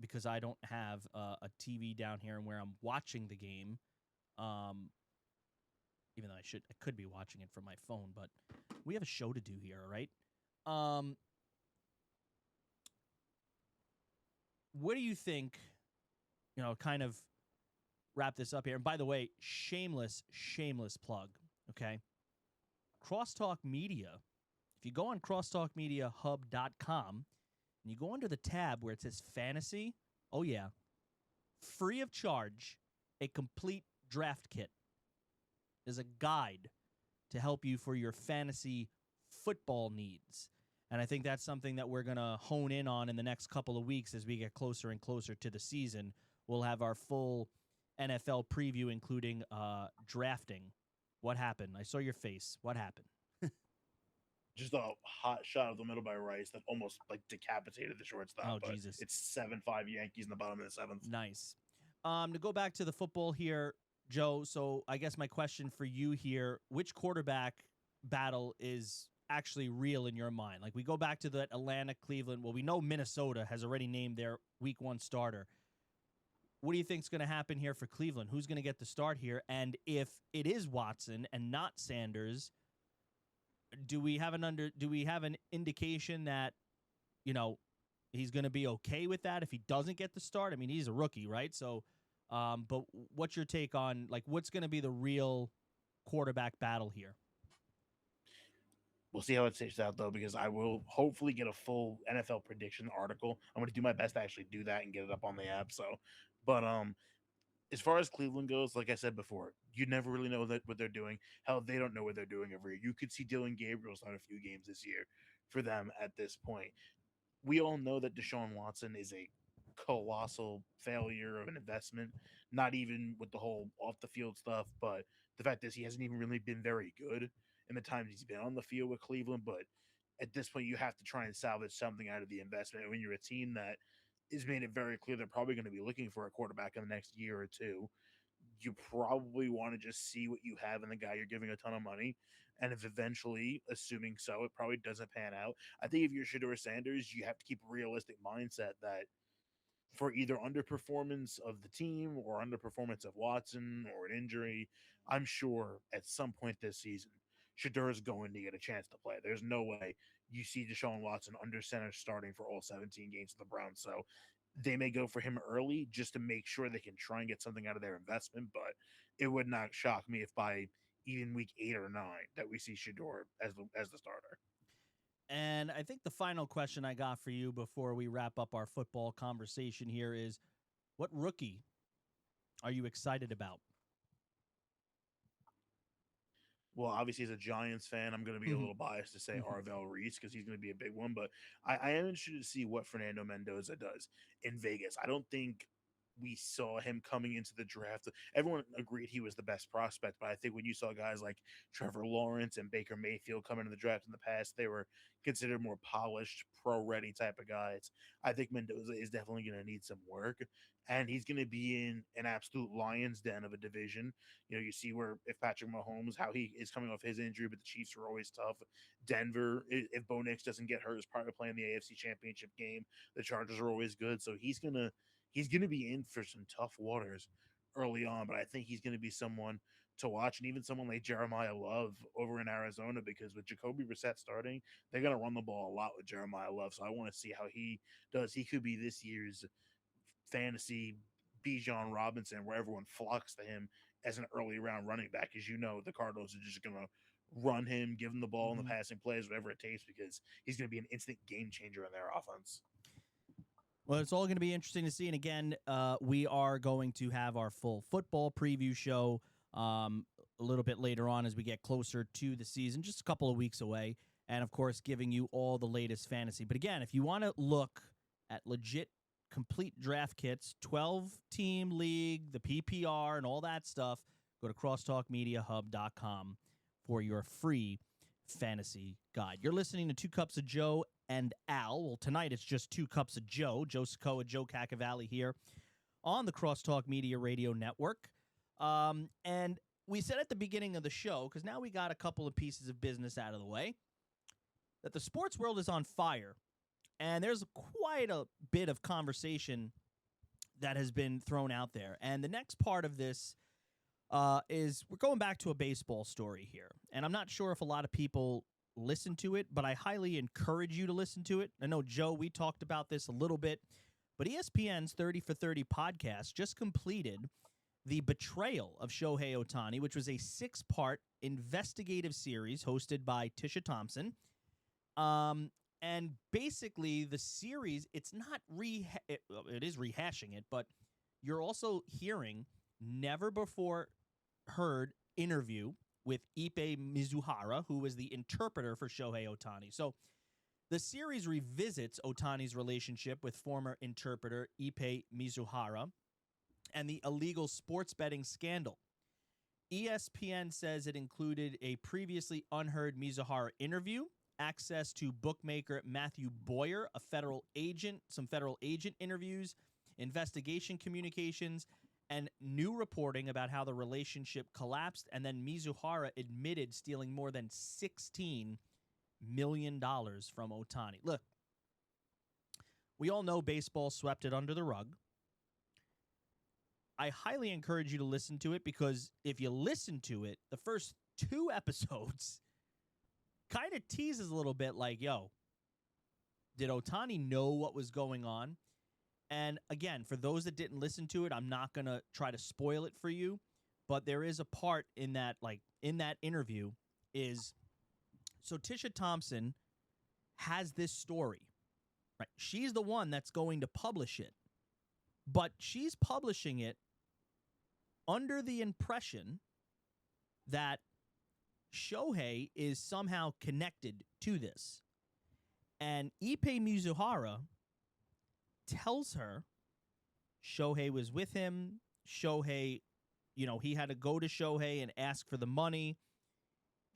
because I don't have a TV down here and where I'm watching the game. Um, even though I could be watching it from my phone, but we have a show to do here, all right? What do you think? Kind of wrap this up here. And by the way, shameless plug. Okay, Crosstalk Media. If you go on crosstalkmediahub.com and you go under the tab where it says fantasy, oh yeah, free of charge, a complete draft kit. Is a guide to help you for your fantasy football needs. And I think that's something that we're going to hone in on in the next couple of weeks as we get closer and closer to the season. We'll have our full NFL preview, including drafting. What happened? I saw your face. What happened? Just a hot shot of the middle by Rice that almost like decapitated the shortstop. Oh, but Jesus. It's 7-5 Yankees in the bottom of the seventh. Nice. To go back to the football here, Joe, so I guess my question for you here, which quarterback battle is actually real in your mind? Like, we go back to the Atlanta, Cleveland. Well, we know Minnesota has already named their week 1 starter. What do you think is going to happen here for Cleveland? Who's going to get the start here? And if it is Watson and not Sanders, do we have an indication that, he's going to be okay with that if he doesn't get the start? I mean, he's a rookie, right? So, but what's your take on, like, what's going to be the real quarterback battle here? We'll see how it shapes out, though, because I will hopefully get a full NFL prediction article. I'm going to do my best to actually do that and get it up on the app. So, but as far as Cleveland goes, like I said before, you never really know what they're doing. Hell, they don't know what they're doing every year. You could see Dylan Gabriel start a few games this year for them at this point. We all know that Deshaun Watson is a colossal failure of an investment, not even with the whole off the field stuff, but the fact is he hasn't even really been very good in the times he's been on the field with Cleveland. But at this point, you have to try and salvage something out of the investment. And when you're a team that is made it very clear they're probably going to be looking for a quarterback in the next year or two, you probably want to just see what you have in the guy you're giving a ton of money. And if eventually, assuming so, it probably doesn't pan out. I think if you're Shedeur Sanders, you have to keep a realistic mindset that for either underperformance of the team or underperformance of Watson or an injury, I'm sure at some point this season, Shador is going to get a chance to play. There's no way you see Deshaun Watson under center starting for all 17 games of the Browns. So they may go for him early just to make sure they can try and get something out of their investment. But it would not shock me if by even week 8 or 9 that we see Shador as the starter. And I think the final question I got for you before we wrap up our football conversation here is, what rookie are you excited about? Well, obviously, as a Giants fan, I'm going to be a little biased to say Arvell Reese because he's going to be a big one. But I am interested to see what Fernando Mendoza does in Vegas. I don't think we saw him coming into the draft. Everyone agreed he was the best prospect, but I think when you saw guys like Trevor Lawrence and Baker Mayfield come into the draft in the past, they were considered more polished, pro-ready type of guys. I think Mendoza is definitely going to need some work, and he's going to be in an absolute lion's den of a division. You know, you see where if Patrick Mahomes, how he is coming off his injury, but the Chiefs are always tough. Denver, if Bo Nix doesn't get hurt, is probably playing the AFC Championship game. The Chargers are always good, so he's gonna be in for some tough waters early on. But I think he's gonna be someone to watch, and even someone like Jeremiah Love over in Arizona, because with Jacoby Brissett starting, they're gonna run the ball a lot with Jeremiah Love. So I want to see how he does. He could be this year's fantasy Bijan Robinson, where everyone flocks to him as an early round running back. As you know, the Cardinals are just going to run him, give him the ball in the passing plays, whatever it takes, because he's going to be an instant game changer in their offense. Well, it's all going to be interesting to see. And again, we are going to have our full football preview show a little bit later on as we get closer to the season, just a couple of weeks away. And, of course, giving you all the latest fantasy. But, again, if you want to look at legit complete draft kits, 12-team league, the PPR, and all that stuff, go to crosstalkmediahub.com for your free fantasy guide. You're listening to 2 Cups of Joe and Al. Well, tonight it's just 2 Cups of Joe. Joe Soccoa, Joe Caccavale here on the Crosstalk Media Radio Network. And we said at the beginning of the show, because now we got a couple of pieces of business out of the way, that the sports world is on fire. And there's quite a bit of conversation that has been thrown out there. And the next part of this is we're going back to a baseball story here. And I'm not sure if a lot of people listen to it, but I highly encourage you to listen to it. I know, Joe, we talked about this a little bit, but ESPN's 30 for 30 podcast just completed the Betrayal of Shohei Ohtani, which was a 6-part investigative series hosted by Tisha Thompson. And basically, the series, it's not it is rehashing it, but you're also hearing never before heard interview with Ippei Mizuhara, who was the interpreter for Shohei Ohtani. So the series revisits Ohtani's relationship with former interpreter Ippei Mizuhara and the illegal sports betting scandal. ESPN says it included a previously unheard Mizuhara interview, access to bookmaker Matthew Boyer, a federal agent, some federal agent interviews, investigation communications, and new reporting about how the relationship collapsed. And then Mizuhara admitted stealing more than $16 million from Ohtani. Look, we all know baseball swept it under the rug. I highly encourage you to listen to it, because if you listen to it, the first 2 episodes kind of teases a little bit like, yo, did Ohtani know what was going on? And again, for those that didn't listen to it, I'm not going to try to spoil it for you, but there is a part in that interview is, so Tisha Thompson has this story, right? She's the one that's going to publish it, but she's publishing it under the impression that Shohei is somehow connected to this. And Ippei Mizuhara tells her Shohei was with him. Shohei, he had to go to Shohei and ask for the money.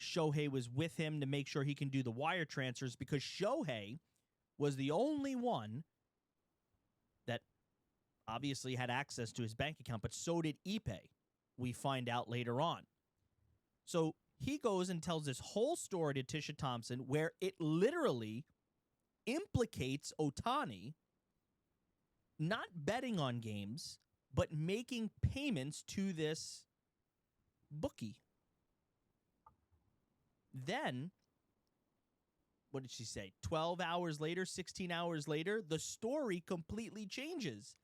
Shohei was with him to make sure he can do the wire transfers, because Shohei was the only one that obviously had access to his bank account, but so did Ippei. we find out later on. So he goes and tells this whole story to Tisha Thompson where it literally implicates Ohtani not betting on games, but making payments to this bookie. Then, what did she say? 12 hours later, 16 hours later, the story completely changes.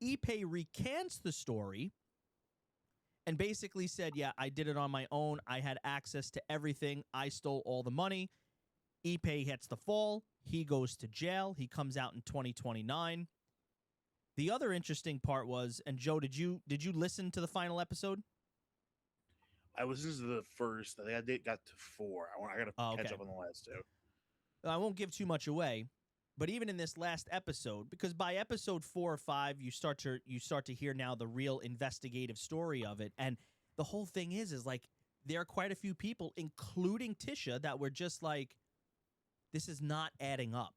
Ippei recants the story and basically said, yeah, I did it on my own. I had access to everything. I stole all the money. Ippei hits the fall. He goes to jail. He comes out in 2029. The other interesting part was, and Joe, did you listen to the final episode? I listened to the first. I think I got to 4. I got to catch up on the last 2. I won't give too much away, but even in this last episode, because by episode 4 or 5, you start to hear now the real investigative story of it, and the whole thing is like there are quite a few people, including Tisha, that were just like, this is not adding up.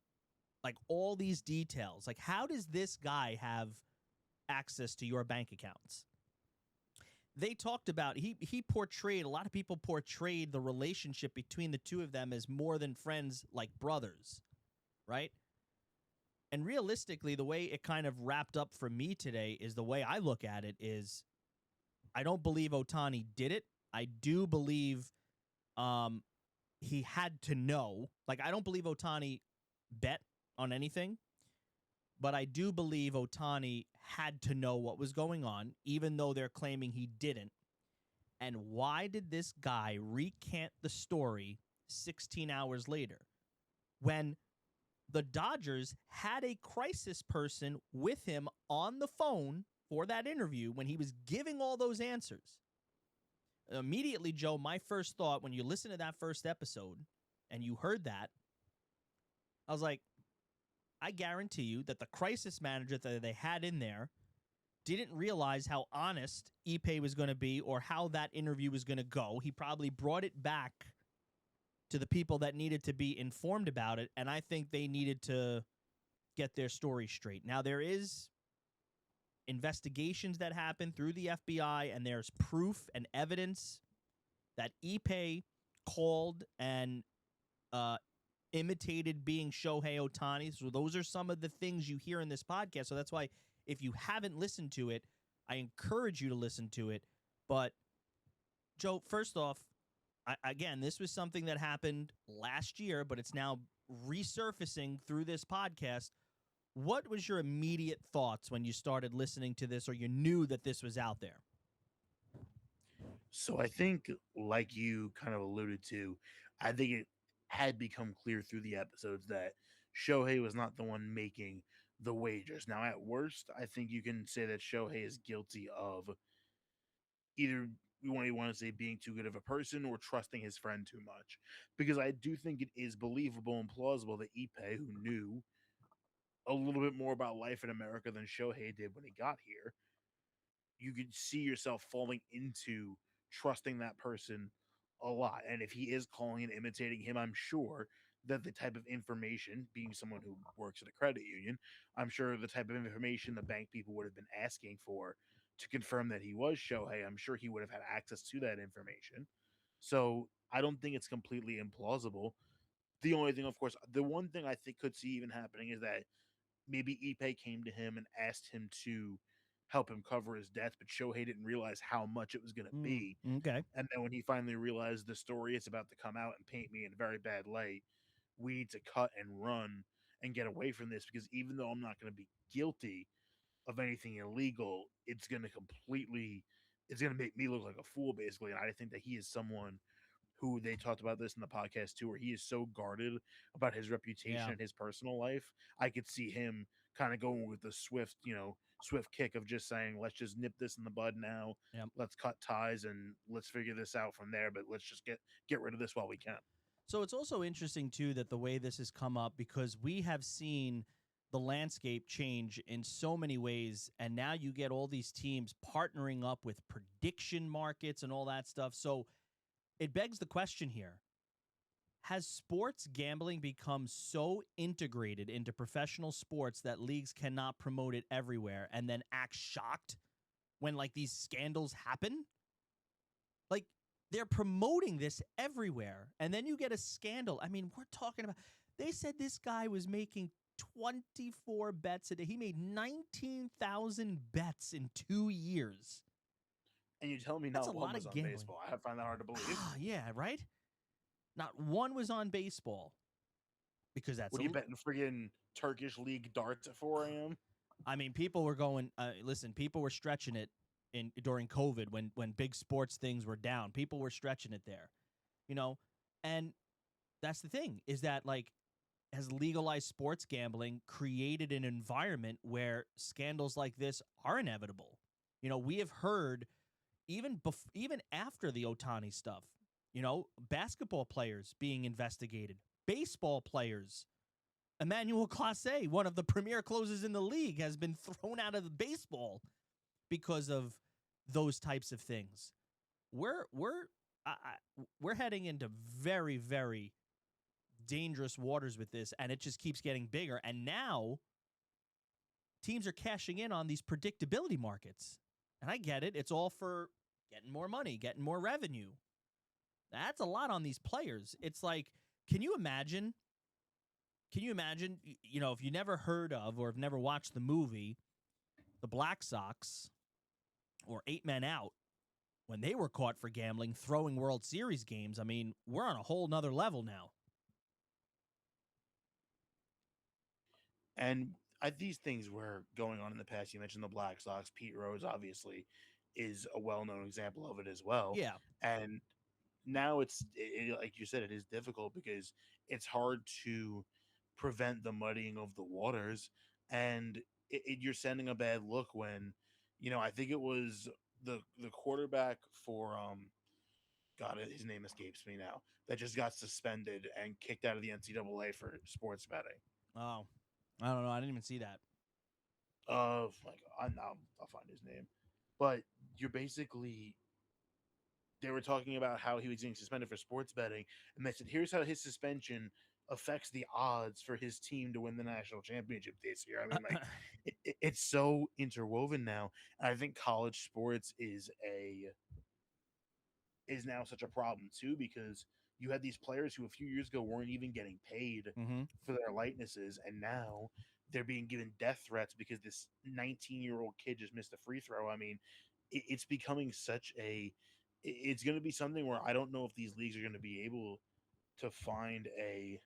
Like all these details, like how does this guy have access to your bank accounts? They talked about, he portrayed, a lot of people portrayed the relationship between the two of them as more than friends, like brothers, right? And realistically, the way it kind of wrapped up for me today is the way I look at it is I don't believe Ohtani did it. I do believe he had to know. Like, I don't believe Ohtani bet on anything, but I do believe Ohtani had to know what was going on, even though they're claiming he didn't. And why did this guy recant the story 16 hours later when the Dodgers had a crisis person with him on the phone for that interview when he was giving all those answers? Immediately, Joe, my first thought when you listen to that first episode and you heard that, I was like, I guarantee you that the crisis manager that they had in there didn't realize how honest Ippei was going to be or how that interview was going to go. He probably brought it back to the people that needed to be informed about it, and I think they needed to get their story straight. Now, there is investigations that happen through the FBI, and there's proof and evidence that Ippei called and imitated being Shohei Ohtani. So those are some of the things you hear in this podcast. So that's why if you haven't listened to it, I encourage you to listen to it. But, Joe, first off, again, this was something that happened last year, but it's now resurfacing through this podcast. What was your immediate thoughts when you started listening to this or you knew that this was out there? So I think, like you kind of alluded to, I think it had become clear through the episodes that Shohei was not the one making the wagers. Now, at worst, I think you can say that Shohei is guilty of either we want to say being too good of a person or trusting his friend too much. Because I do think it is believable and plausible that Ippei, who knew a little bit more about life in America than Shohei did when he got here, you could see yourself falling into trusting that person a lot. And if he is calling and imitating him, I'm sure that the type of information, being someone who works at a credit union, I'm sure the type of information the bank people would have been asking for to confirm that he was Shohei, I'm sure he would have had access to that information. So I don't think it's completely implausible. The only thing, of course, the one thing I think could see even happening is that maybe Ippei came to him and asked him to help him cover his debts, but Shohei didn't realize how much it was going to be. Okay. And then when he finally realized the story is about to come out and paint me in a very bad light, we need to cut and run and get away from this, because even though I'm not going to be guilty of anything illegal, it's going to make me look like a fool, basically. And I think that he is someone who, they talked about this in the podcast too, where he is so guarded about his reputation and his personal life. I could see him kind of going with the swift kick of just saying, let's just nip this in the bud now. Yep. Let's cut ties and let's figure this out from there. But let's just get rid of this while we can. So it's also interesting, too, that the way this has come up, because we have seen the landscape change in so many ways, and now you get all these teams partnering up with prediction markets and all that stuff. So it begs the question here. Has sports gambling become so integrated into professional sports that leagues cannot promote it everywhere and then act shocked when, like, these scandals happen? Like, they're promoting this everywhere, and then you get a scandal. I mean, we're talking about, they said this guy was making 24 bets a day. He made 19,000 bets in 2 years. And you tell me That's not a one lot was of on gambling. baseball. I find that hard to believe. Yeah, right? Not one was on baseball. Because that's What are you betting friggin' Turkish League darts at 4 a.m.? I mean, people were going. Listen, people were stretching it during COVID when big sports things were down. People were stretching it there, and that's the thing is that like has legalized sports gambling created an environment where scandals like this are inevitable. We have heard even after the Ohtani stuff, basketball players being investigated, baseball players. Emmanuel Clase, one of the premier closers in the league, has been thrown out of the baseball because of those types of things. We're heading into very, very dangerous waters with this, and it just keeps getting bigger. And now teams are cashing in on these predictability markets. And I get it. It's all for getting more money, getting more revenue. That's a lot on these players. It's like, can you imagine, if you never heard of or have never watched the movie, the Black Sox or 8 Men Out, when they were caught for gambling, throwing World Series games, I mean, we're on a whole nother level now. And these things were going on in the past. You mentioned the Black Sox. Pete Rose, obviously, is a well-known example of it as well. Yeah. And now like you said, it is difficult because it's hard to prevent the muddying of the waters. And you're sending a bad look when, I think it was the quarterback for, God, his name escapes me now, that just got suspended and kicked out of the NCAA for sports betting. Oh, I don't know. I didn't even see that. I'll find his name. But you're basically, they were talking about how he was getting suspended for sports betting, and they said, here's how his suspension affects the odds for his team to win the national championship this year. I mean, like, it's so interwoven now. And I think college sports is now such a problem too, because you had these players who a few years ago weren't even getting paid for their likenesses, and now they're being given death threats because this 19-year-old kid just missed a free throw. I mean, it's becoming it's going to be something where I don't know if these leagues are going to be able to find a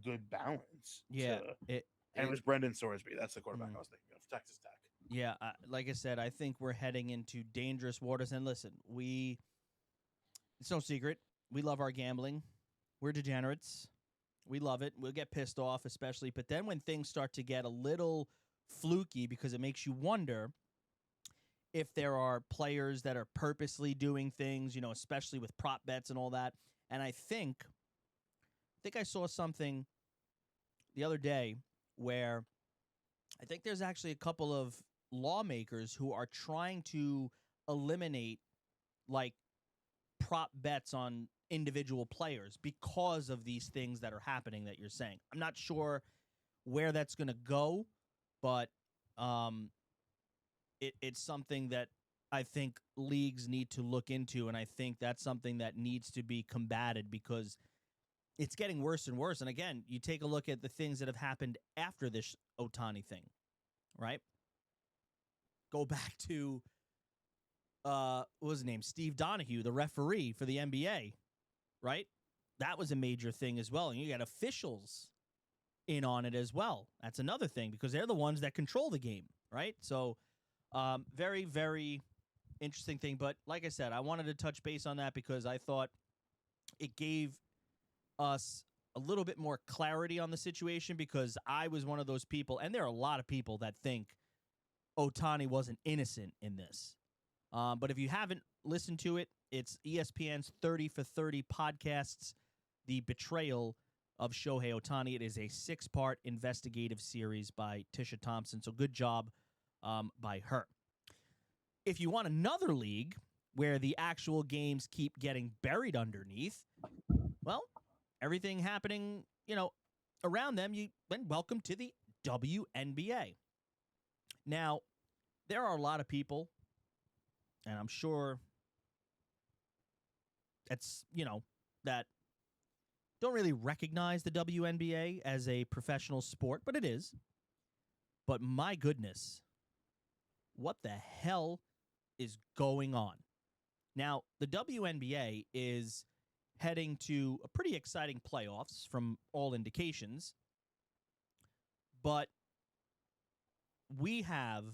good balance. Yeah, and it was Brendan Sorsby. That's the quarterback I was thinking of, Texas Tech. Yeah, like I said, I think we're heading into dangerous waters. And listen, it's no secret, we love our gambling. We're degenerates. We love it. We'll get pissed off, especially. But then when things start to get a little fluky, because it makes you wonder if there are players that are purposely doing things, especially with prop bets and all that. And I think I saw something the other day where I think there's actually a couple of lawmakers who are trying to eliminate like prop bets on individual players because of these things that are happening that you're saying. I'm not sure where that's going to go, but it's something that I think leagues need to look into, and I think that's something that needs to be combated because it's getting worse and worse. And again, you take a look at the things that have happened after this Ohtani thing, right? Go back to what was his name? Steve Donahue, the referee for the NBA, right? That was a major thing as well. And you got officials in on it as well. That's another thing because they're the ones that control the game, right? So very, very interesting thing. But like I said, I wanted to touch base on that because I thought it gave us a little bit more clarity on the situation because I was one of those people, and there are a lot of people that think Ohtani wasn't innocent in this. But if you haven't listened to it, it's ESPN's 30 for 30 podcasts, The Betrayal of Shohei Ohtani. It is a 6-part investigative series by Tisha Thompson, so good job by her. If you want another league where the actual games keep getting buried underneath, well, everything happening, around them, then welcome to the WNBA. Now, there are a lot of people, and I'm sure that don't really recognize the WNBA as a professional sport, but it is. But my goodness, what the hell is going on? Now, the WNBA is heading to a pretty exciting playoffs from all indications, but we have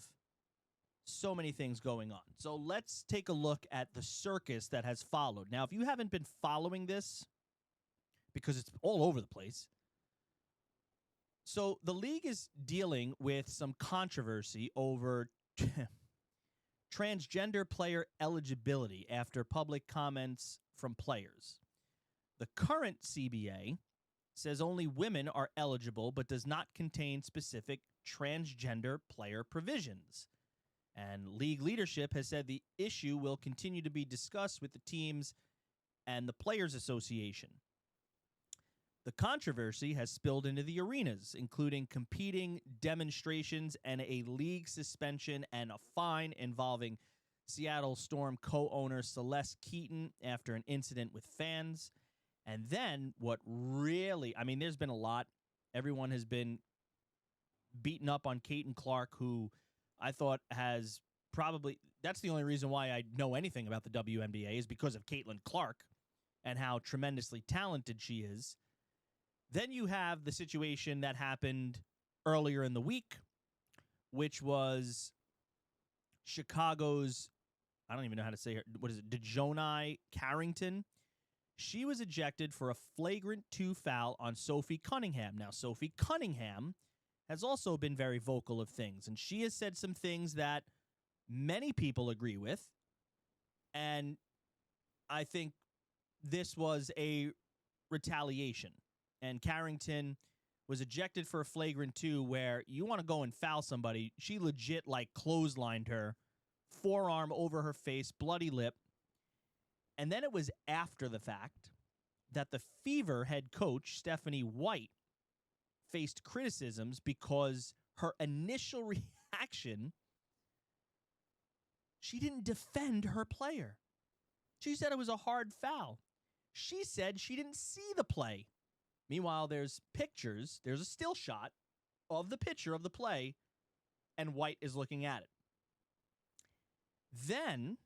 so many things going on. So let's take a look at the circus that has followed. Now, if you haven't been following this, because it's all over the place, so the league is dealing with some controversy over transgender player eligibility after public comments from players. The current CBA says only women are eligible but does not contain specific transgender player provisions. And league leadership has said the issue will continue to be discussed with the teams and the Players Association. The controversy has spilled into the arenas, including competing demonstrations and a league suspension and a fine involving Seattle Storm co-owner Celeste Keaton after an incident with fans. And then what really, I mean, there's been a lot. Everyone has been beaten up on Caitlin Clark, who I thought has probably, that's the only reason why I know anything about the WNBA is because of Caitlin Clark and how tremendously talented she is. Then you have the situation that happened earlier in the week, which was Chicago's, I don't even know how to say her, what is it, DeJohni Carrington. She was ejected for a flagrant 2 foul on Sophie Cunningham. Now, Sophie Cunningham has also been very vocal of things, and she has said some things that many people agree with, and I think this was a retaliation. And Carrington was ejected for a flagrant 2 where you want to go and foul somebody. She legit like clotheslined her, forearm over her face, bloody lip. And then it was after the fact that the Fever head coach, Stephanie White, faced criticisms because her initial reaction, she didn't defend her player. She said it was a hard foul. She said she didn't see the play. Meanwhile, there's pictures, there's a still shot of the picture of the play, and White is looking at it. Then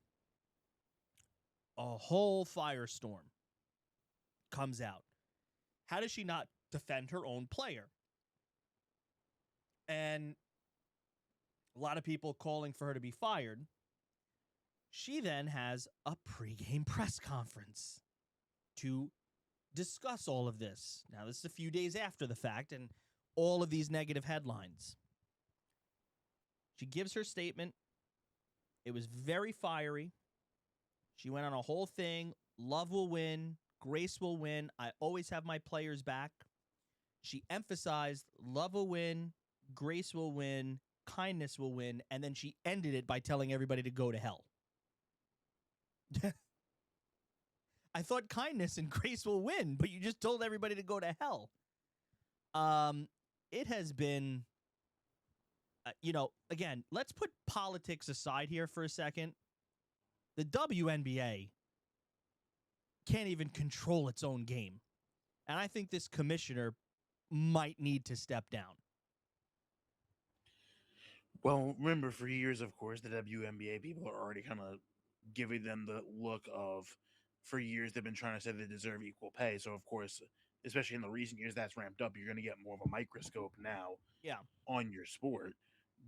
a whole firestorm comes out. How does she not defend her own player? And a lot of people calling for her to be fired. She then has a pregame press conference to discuss all of this. Now, this is a few days after the fact and all of these negative headlines. She gives her statement. It was very fiery. She went on a whole thing. Love will win. Grace will win. I always have my players back. She emphasized love will win. Grace will win. Kindness will win. And then she ended it by telling everybody to go to hell. I thought kindness and grace will win, but you just told everybody to go to hell. It has been, again, let's put politics aside here for a second. The WNBA can't even control its own game. And I think this commissioner might need to step down. Well, remember, for years, of course, the WNBA people are already kind of giving them the look of, for years, they've been trying to say they deserve equal pay. So, of course, especially in the recent years, that's ramped up. You're going to get more of a microscope now on your sport.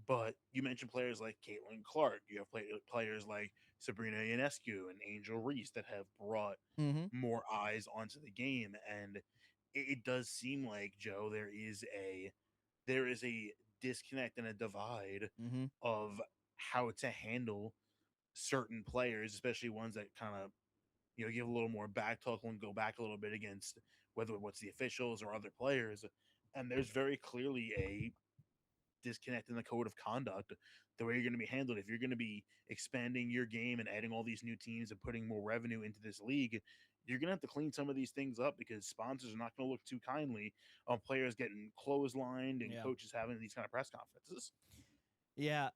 But you mentioned players like Caitlin Clark. You have players like Sabrina Ionescu and Angel Reese that have brought more eyes onto the game. And it does seem like, Joe, there is a disconnect and a divide of how to handle certain players, especially ones that kind of, give a little more back talk and go back a little bit against what's the officials or other players. And there's very clearly a disconnect in the code of conduct, the way you're going to be handled. If you're going to be expanding your game and adding all these new teams and putting more revenue into this league, you're going to have to clean some of these things up, because sponsors are not going to look too kindly on players getting clotheslined and coaches having these kind of press conferences. Yeah.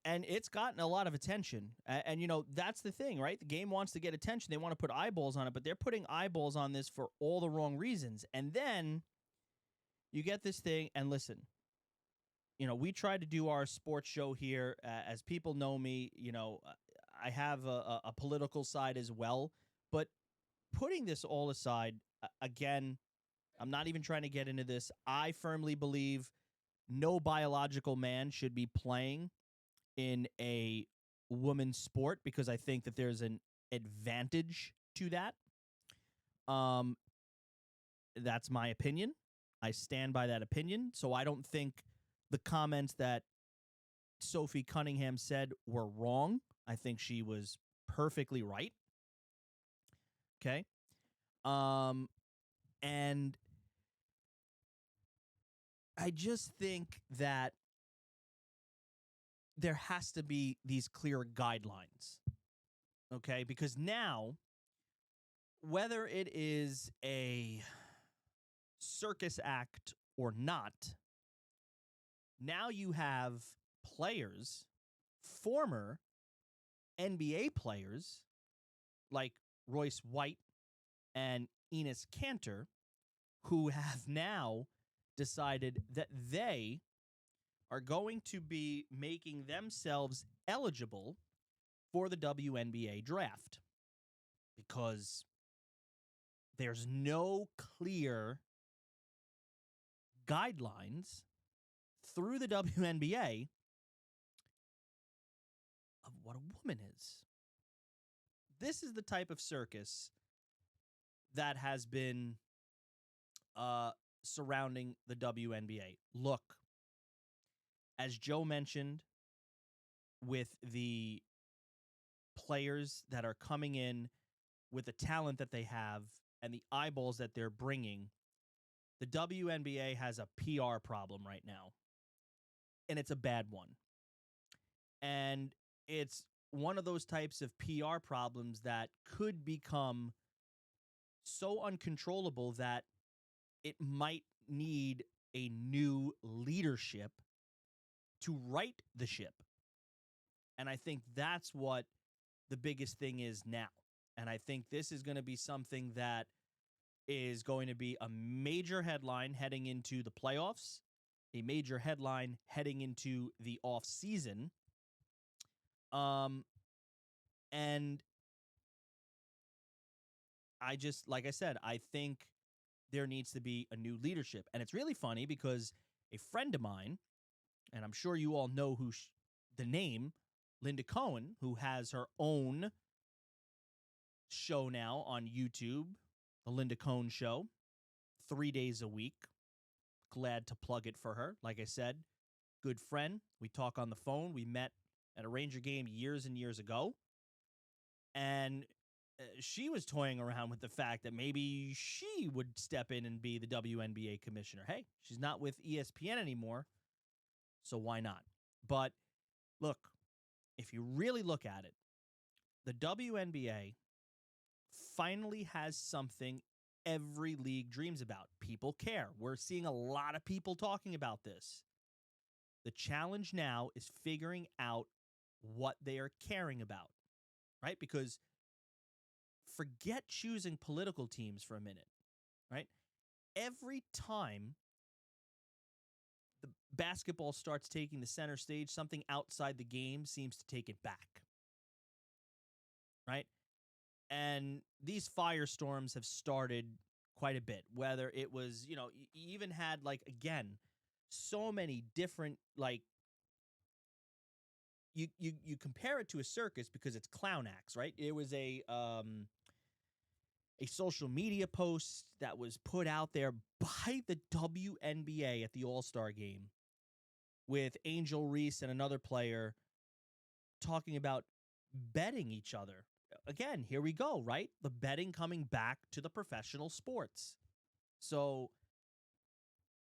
And it's gotten a lot of attention. And, you know, that's the thing, right? The game wants to get attention. They want to put eyeballs on it, but they're putting eyeballs on this for all the wrong reasons. And then you get this thing, and listen, you know, we try to do our sports show here. As people know me, you know, I have a political side as well. But putting this all aside, again, I'm not even trying to get into this. I firmly believe no biological man should be playing in a woman's sport because I think that there's an advantage to that. That's my opinion. I stand by that opinion. So I don't think the comments that Sophie Cunningham said were wrong. I think she was perfectly right. Okay. And I just think that there has to be these clear guidelines, okay? Because now, whether it is a circus act or not, now you have players, former NBA players, like Royce White and Enes Kanter, who have now decided that they are going to be making themselves eligible for the WNBA draft because there's no clear guidelines through the WNBA of what a woman is. This is the type of circus that has been surrounding the WNBA. Look, as Joe mentioned, with the players that are coming in with the talent that they have and the eyeballs that they're bringing, the WNBA has a PR problem right now, and it's a bad one. And it's one of those types of PR problems that could become so uncontrollable that it might need a new leadership to right the ship. And I think that's what the biggest thing is now. And I think this is going to be something that is going to be a major headline heading into the playoffs, a major headline heading into the off season. And I just, like I said, I think there needs to be a new leadership. And it's really funny because a friend of mine, and I'm sure you all know who the name, Linda Cohen, who has her own show now on YouTube, The Linda Cohen Show, 3 days a week. Glad to plug it for her. Like I said, good friend. We talk on the phone. We met at a Ranger game years and years ago. And she was toying around with the fact that maybe she would step in and be the WNBA commissioner. Hey, she's not with ESPN anymore, so why not? But look, if you really look at it, the WNBA finally has something every league dreams about. People care. We're seeing a lot of people talking about this. The challenge now is figuring out what they are caring about, right? Because forget choosing political teams for a minute, right? Every time the basketball starts taking the center stage, something outside the game seems to take it back, right? And these firestorms have started quite a bit, whether it was, you know, you even had, like, again, so many different, like, you compare it to a circus because it's clown acts, right? It was a social media post that was put out there by the WNBA at the All-Star game with Angel Reese and another player talking about betting each other. Again, here we go, right? The betting coming back to the professional sports. So,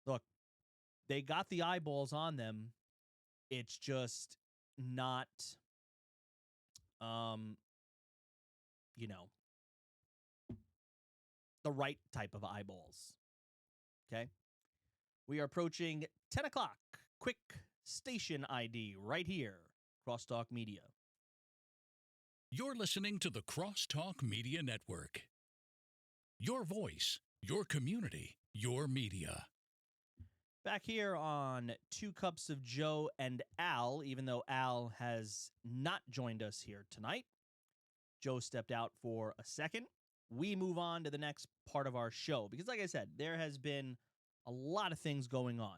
look, they got the eyeballs on them. It's just not, you know, the right type of eyeballs. Okay? We are approaching 10 o'clock. Quick station ID right here Crosstalk Media. You're listening to the Crosstalk Media Network. Your voice, your community, your media. Back here on Two Cups of Joe and Al, even though Al has not joined us here tonight. Joe stepped out for a second. We move on to the next part of our show because, like I said, there has been a lot of things going on.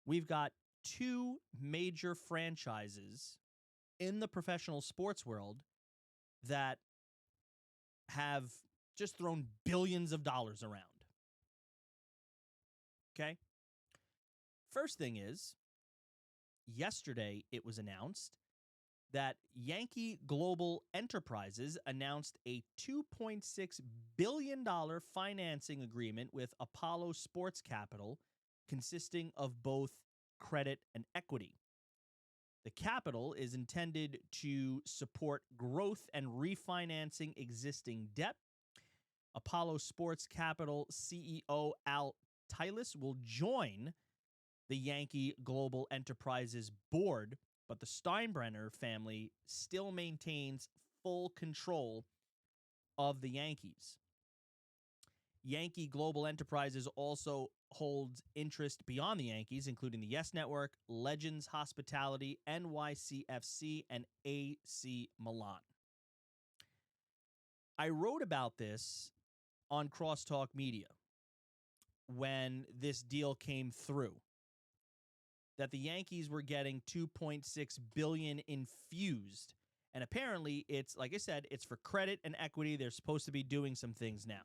We've got two major franchises in the professional sports world that have just thrown billions of dollars around. Okay? First thing is, yesterday it was announced that Yankee Global Enterprises announced a $2.6 billion financing agreement with Apollo Sports Capital, consisting of both credit and equity. The capital is intended to support growth and refinancing existing debt. Apollo Sports Capital CEO Al Tylis will join the Yankee Global Enterprises board, but the Steinbrenner family still maintains full control of the Yankees. Yankee Global Enterprises also holds interest beyond the Yankees, including the Yes Network, Legends Hospitality, NYCFC, and AC Milan. I wrote about this on Crosstalk Media when this deal came through, that the Yankees were getting $2.6 billion infused. And apparently it's, like I said, it's for credit and equity. They're supposed to be doing some things now.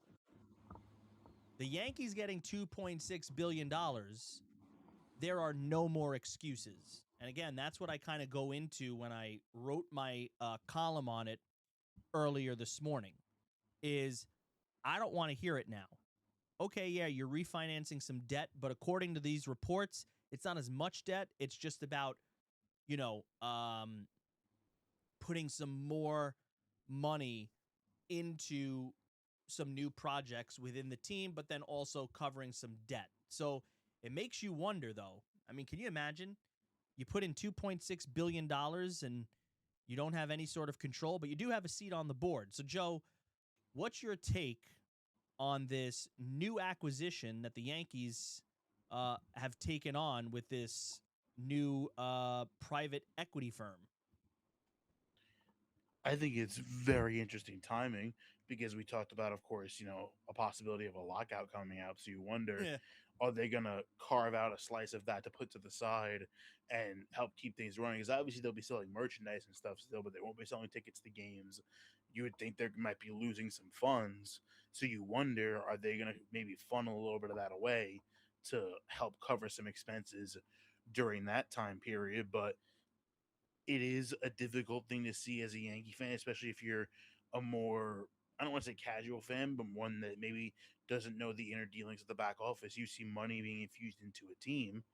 The Yankees getting $2.6 billion, there are no more excuses. And again, that's what I kind of go into when I wrote my column on it earlier this morning, is I don't want to hear it now. Okay, yeah, you're refinancing some debt, but according to these reports, it's not as much debt. It's just about, putting some more money into some new projects within the team, but then also covering some debt. So it makes you wonder, though. I mean, can you imagine? You put in $2.6 billion and you don't have any sort of control, but you do have a seat on the board. So, Joe, what's your take on this new acquisition that the Yankees have taken on with this new private equity firm? I think it's very interesting timing because we talked about, of course, a possibility of a lockout coming out. So you wonder, are they going to carve out a slice of that to put to the side and help keep things running? Because obviously they'll be selling merchandise and stuff still, but they won't be selling tickets to games. You would think they might be losing some funds. So you wonder, are they going to maybe funnel a little bit of that away to help cover some expenses during that time period? But it is a difficult thing to see as a Yankee fan, especially if you're a more, I don't want to say casual fan, but one that maybe doesn't know the inner dealings of the back office. You see money being infused into a team,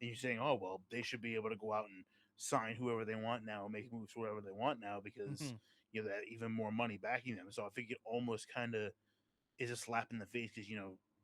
and you're saying, oh, well, they should be able to go out and sign whoever they want now, make moves whoever they want now because, that even more money backing them. So I think it almost kind of is a slap in the face because,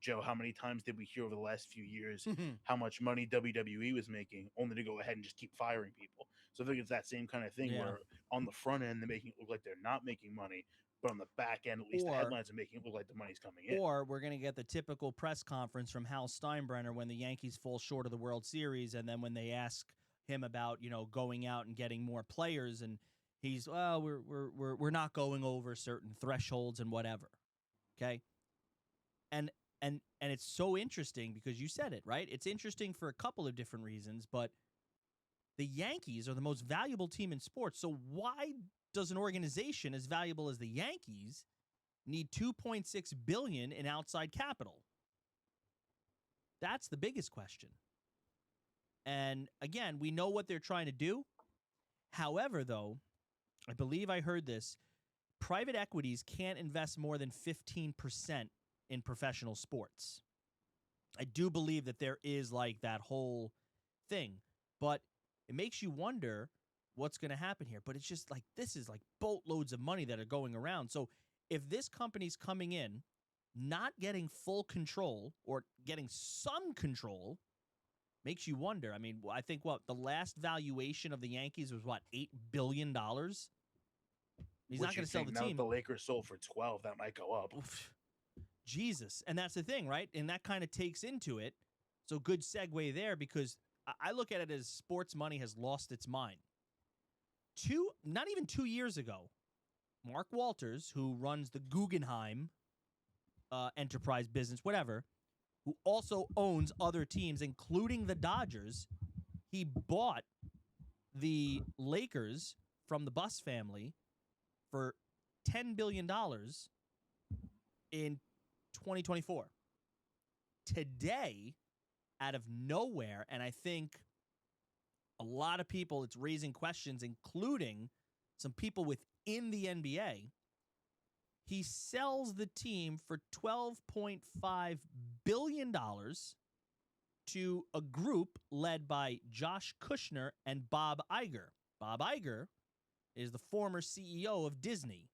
Joe, how many times did we hear over the last few years how much money WWE was making only to go ahead and just keep firing people? So I think it's that same kind of thing where on the front end, they're making it look like they're not making money, but on the back end, at least the headlines are making it look like the money's coming in. Or we're going to get the typical press conference from Hal Steinbrenner when the Yankees fall short of the World Series, and then when they ask him about, going out and getting more players, and he's, well, we're not going over certain thresholds and whatever. Okay? And it's so interesting because you said it, right? It's interesting for a couple of different reasons, but the Yankees are the most valuable team in sports. So why does an organization as valuable as the Yankees need $2.6 billion in outside capital? That's the biggest question. And again, we know what they're trying to do. However, though, I believe I heard this, private equities can't invest more than 15% in professional sports. I do believe that there is like that whole thing, but it makes you wonder what's going to happen here. But it's just like, this is like boatloads of money that are going around. So if this company's coming in, not getting full control or getting some control, makes you wonder. I mean, I think the last valuation of the Yankees was $8 billion. He's not going to sell the now team. That the Lakers sold for 12, that might go up. Oof. Jesus. And that's the thing, right? And that kind of takes into it. So good segue there, because I look at it as sports money has lost its mind. Not even 2 years ago, Mark Walters, who runs the Guggenheim enterprise business, whatever, who also owns other teams, including the Dodgers, he bought the Lakers from the Buss family for $10 billion in 2024. Today, out of nowhere, and I think a lot of people, it's raising questions, including some people within the NBA, he sells the team for $12.5 billion to a group led by Josh Kushner and Bob Iger. Bob Iger is the former CEO of Disney.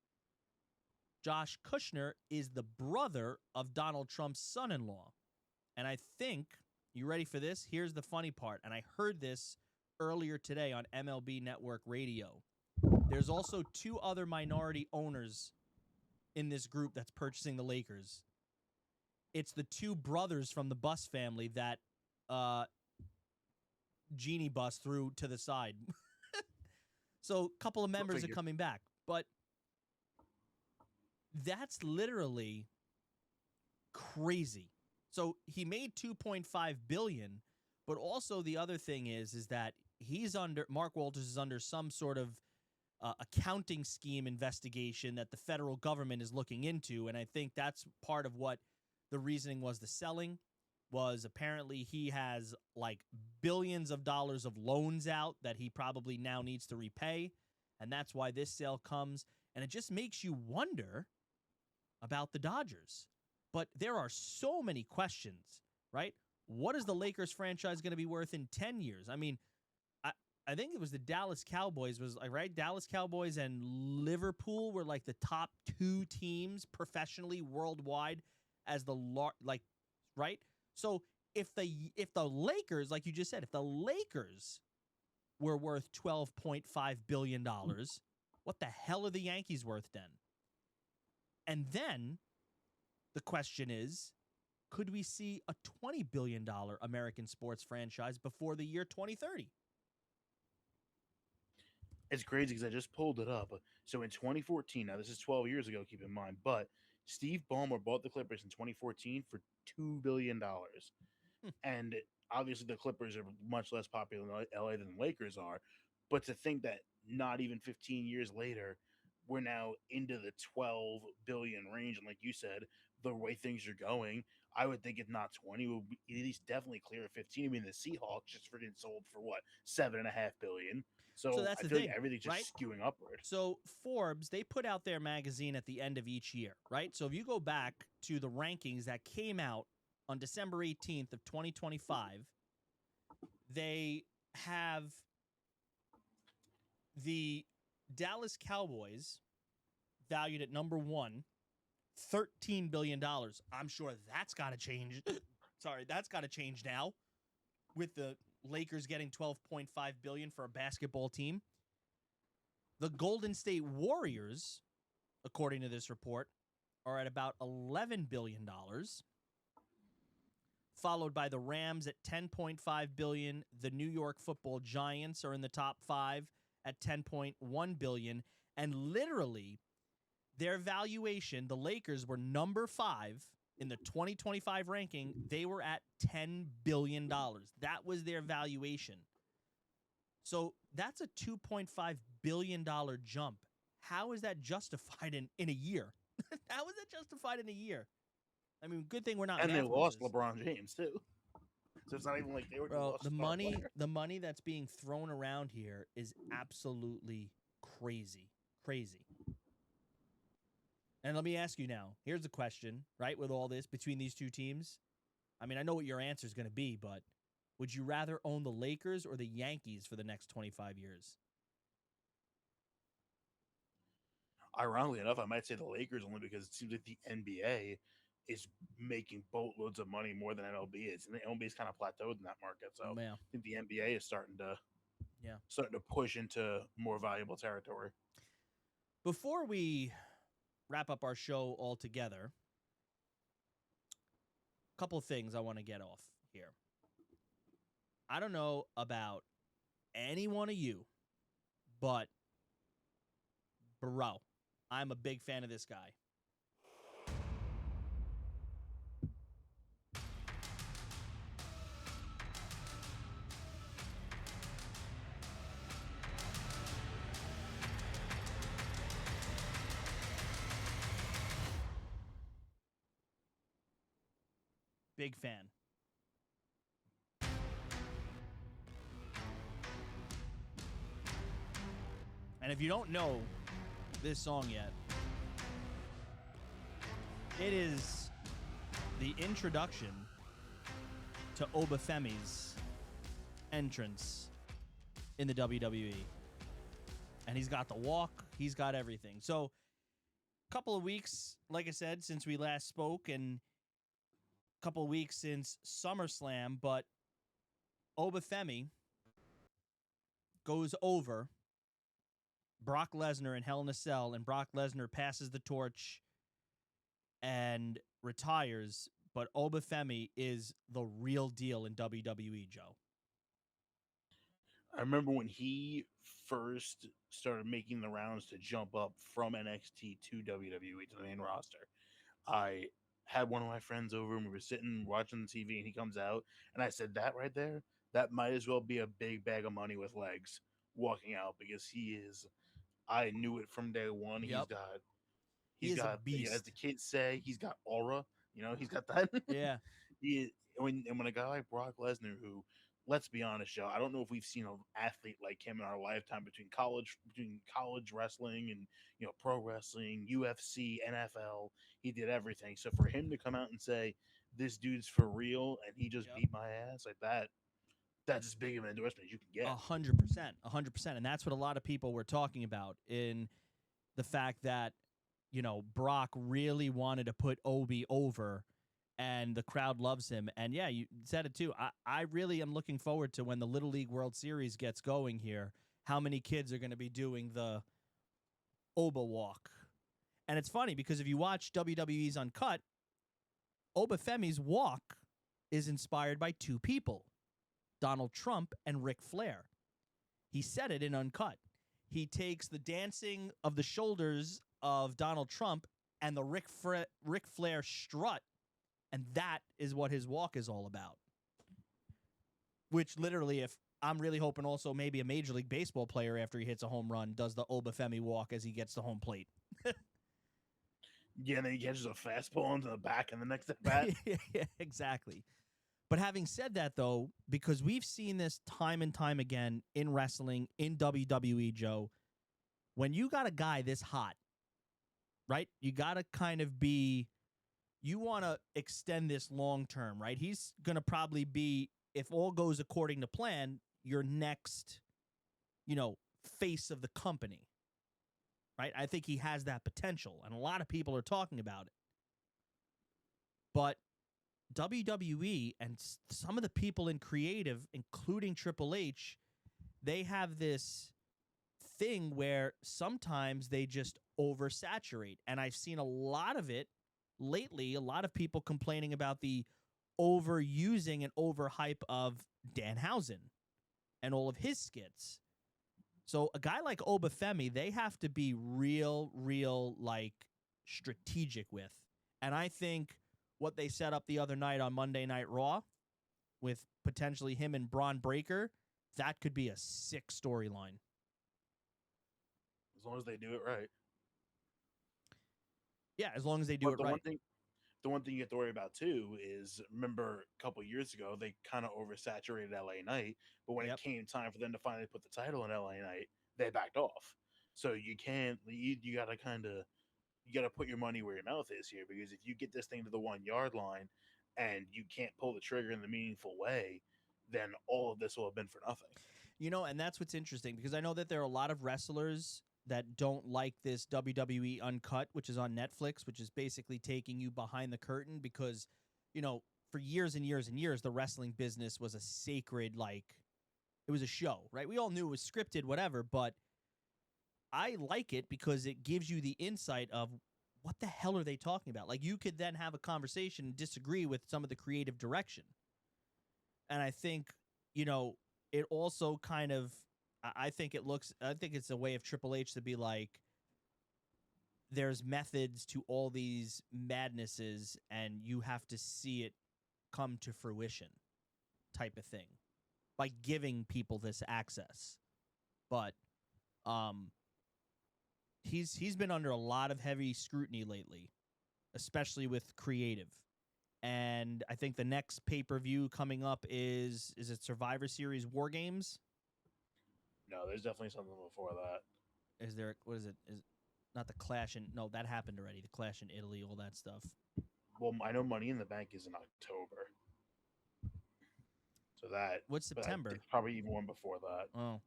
Josh Kushner is the brother of Donald Trump's son-in-law. And I think, you ready for this? Here's the funny part, and I heard this earlier today on MLB Network Radio. There's also 2 other minority owners in this group that's purchasing the Lakers. It's the 2 brothers from the Buss family that Genie Bus threw to the side. So a couple of members are coming back. But that's literally crazy. So he made $2.5 billion, but also the other thing is that Mark Walters is under some sort of accounting scheme investigation that the federal government is looking into, and I think that's part of what the reasoning was. The selling was apparently he has like billions of dollars of loans out that he probably now needs to repay, and that's why this sale comes. And it just makes you wonder about the Dodgers. But there are so many questions, right? What is the Lakers franchise going to be worth in 10 years? I mean, I think it was the Dallas Cowboys, right? Dallas Cowboys and Liverpool were like the top 2 teams professionally worldwide as right? So if the Lakers, like you just said, if the Lakers were worth $12.5 billion, what the hell are the Yankees worth then? And then the question is, could we see a $20 billion American sports franchise before the year 2030? It's crazy because I just pulled it up. So in 2014, now this is 12 years ago, keep in mind, but Steve Ballmer bought the Clippers in 2014 for $2 billion. And obviously the Clippers are much less popular in LA than the Lakers are. But to think that not even 15 years later, we're now into the 12 billion range. And like you said, the way things are going, I would think if not 20, would be at least definitely clear of 15. I mean, the Seahawks just freaking sold for what, $7.5 billion. So that's I the feel thing, like everything's just right? skewing upward. So Forbes, they put out their magazine at the end of each year, right? So if you go back to the rankings that came out on December 18th of 2025, they have the Dallas Cowboys valued at number 1, $13 billion. I'm sure that's got to change. Sorry, that's got to change now with the Lakers getting $12.5 billion for a basketball team. The Golden State Warriors, according to this report, are at about $11 billion, followed by the Rams at $10.5 billion. The New York Football Giants are in the top 5 at $10.1 billion. And literally, their valuation, the Lakers were number 5 in the 2025 ranking. They were at $10 billion. That was their valuation. So that's a $2.5 billion jump. How is that justified in a year? How is that justified in a year? I mean, good thing we're not. And they lost whizzes. LeBron James too. So it's not even like they were. Bro, lost the star money, player. the money that's being thrown around here is absolutely crazy, crazy. And let me ask you now. Here's a question, right? With all this between these 2 teams, I mean, I know what your answer is going to be, but would you rather own the Lakers or the Yankees for the next 25 years? Ironically enough, I might say the Lakers only because it seems like the NBA is making boatloads of money more than MLB is, and the MLB is kind of plateaued in that market. So I Yeah. think the NBA is Yeah. starting to push into more valuable territory. Before we wrap up our show altogether, a couple of things I want to get off here. I don't know about any one of you, but bro, I'm a big fan of this guy. Big fan. And if you don't know this song yet, it is the introduction to Obafemi's entrance in the WWE. And he's got the walk, he's got everything. So, a couple of weeks, like I said, since we last spoke, and a couple of weeks since SummerSlam, but Obafemi goes over Brock Lesnar in Hell in a Cell, and Brock Lesnar passes the torch and retires, but Obafemi is the real deal in WWE, Joe. I remember when he first started making the rounds to jump up from NXT to WWE to the main roster. I had one of my friends over and we were sitting watching the TV and he comes out and I said, that right there, that might as well be a big bag of money with legs walking out because he is. I knew it from day one. Yep. He He's is a got, as beast. the kids say, he's got aura. He's got that. Yeah. When a guy like Brock Lesnar, who, let's be honest, Joe, I don't know if we've seen an athlete like him in our lifetime between college wrestling and pro wrestling, UFC, NFL. He did everything. So for him to come out and say this dude's for real and he just Yep. beat my ass like that, that's as big of an endorsement as you can get. 100%. And that's what a lot of people were talking about in the fact that, Brock really wanted to put Obi over and the crowd loves him. And yeah, you said it too. I really am looking forward to when the Little League World Series gets going here, how many kids are going to be doing the Oba walk. And it's funny because if you watch WWE's Uncut, Obafemi's walk is inspired by two people, Donald Trump and Ric Flair. He said it in Uncut. He takes the dancing of the shoulders of Donald Trump and the Ric Flair strut, and that is what his walk is all about. Which literally, if I'm really hoping also maybe a Major League Baseball player after he hits a home run does the Obafemi walk as he gets to home plate. Yeah, and then he catches a fastball into the back in the next at bat. Yeah, exactly. But having said that, though, because we've seen this time and time again in wrestling, in WWE, Joe, when you got a guy this hot, right, you got to kind of be, you want to extend this long term, right? He's going to probably be, if all goes according to plan, your next, face of the company, right? I think he has that potential, and a lot of people are talking about it. But WWE and some of the people in creative, including Triple H, they have this thing where sometimes they just oversaturate. And I've seen a lot of it lately, a lot of people complaining about the overusing and overhype of Danhausen and all of his skits. So a guy like Obafemi, they have to be real, like, strategic with. And I think what they set up the other night on Monday Night Raw with potentially him and Braun Breaker, that could be a sick storyline. As long as they do it right. Yeah, as long as they do it right. The one thing you have to worry about too is, remember a couple of years ago they kind of oversaturated LA Knight, but when it came time for them to finally put the title in LA Knight, they backed off. So you can't. You got to put your money where your mouth is here, because if you get this thing to the 1 yard line and you can't pull the trigger in the meaningful way, then all of this will have been for nothing. And that's what's interesting, because I know that there are a lot of wrestlers that don't like this WWE Uncut, which is on Netflix, which is basically taking you behind the curtain because, for years and years and years, the wrestling business was a sacred, it was a show, right? We all knew it was scripted, whatever, but I like it because it gives you the insight of what the hell are they talking about? Like, you could then have a conversation and disagree with some of the creative direction. And I think, it also kind of, I think it's a way of Triple H to be like, there's methods to all these madnesses and you have to see it come to fruition type of thing by giving people this access. But he's been under a lot of heavy scrutiny lately, especially with creative. And I think the next pay-per-view coming up is it Survivor Series War Games? No, there's definitely something before that. Is there, what is it? Is not the Clash in, no, that happened already. The Clash in Italy, all that stuff. Well, I know Money in the Bank is in October. So that. What's September? There's probably even one before that. Oh.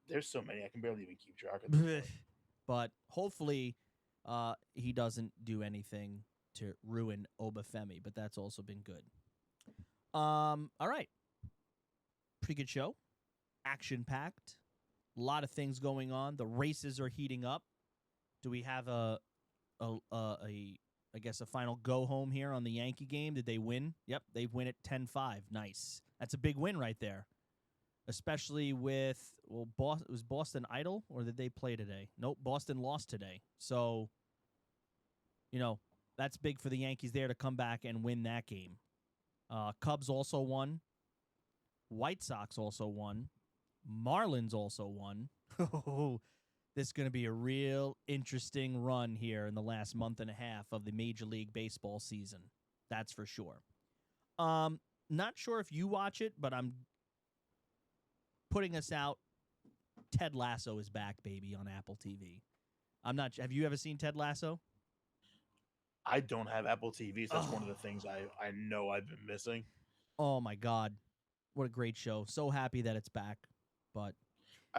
There's so many. I can barely even keep track of them. But hopefully he doesn't do anything to ruin Obafemi, but that's also been good. All right. Pretty good show. Action-packed. A lot of things going on. The races are heating up. Do we have a final go-home here on the Yankee game? Did they win? Yep, they win at 10-5. Nice. That's a big win right there. Especially with, was Boston idle, or did they play today? Nope, Boston lost today. So, that's big for the Yankees there to come back and win that game. Cubs also won. White Sox also won. Marlins also won. This is going to be a real interesting run here in the last month and a half of the Major League Baseball season. That's for sure. Not sure if you watch it, but I'm putting us out. Ted Lasso is back, baby, on Apple TV. Have you ever seen Ted Lasso? I don't have Apple TV, so that's one of the things I know I've been missing. Oh, my God. What a great show. So happy that it's back. But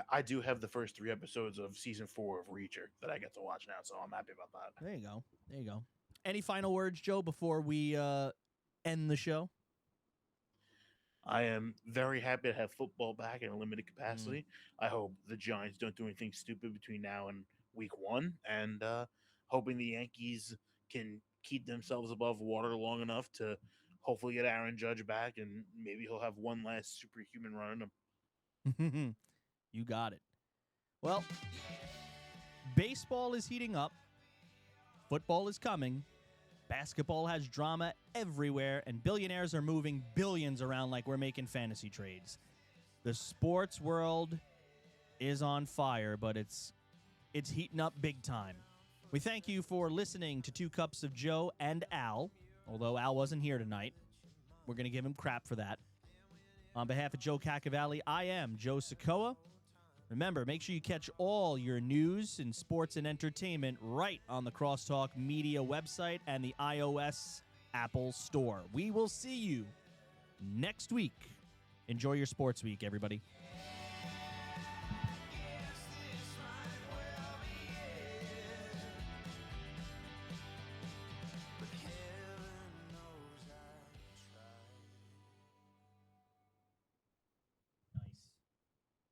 I do have the first 3 episodes of season 4 of Reacher that I get to watch now, so I'm happy about that. There you go. Any final words, Joe, before we end the show? I am very happy to have football back in a limited capacity. I hope the Giants don't do anything stupid between now and week 1, and hoping the Yankees can keep themselves above water long enough to hopefully get Aaron Judge back, and maybe he'll have one last superhuman run in him. You got it. Well, baseball is heating up. Football is coming. Basketball has drama everywhere, and billionaires are moving billions around like we're making fantasy trades. The sports world is on fire, but it's heating up big time. We thank you for listening to 2 Cups of Joe and Al, although Al wasn't here tonight. We're going to give him crap for that. On behalf of Joe Caccavale, I am Joe Soccoa. Remember, make sure you catch all your news in sports and entertainment right on the Crosstalk Media website and the iOS Apple Store. We will see you next week. Enjoy your sports week, everybody.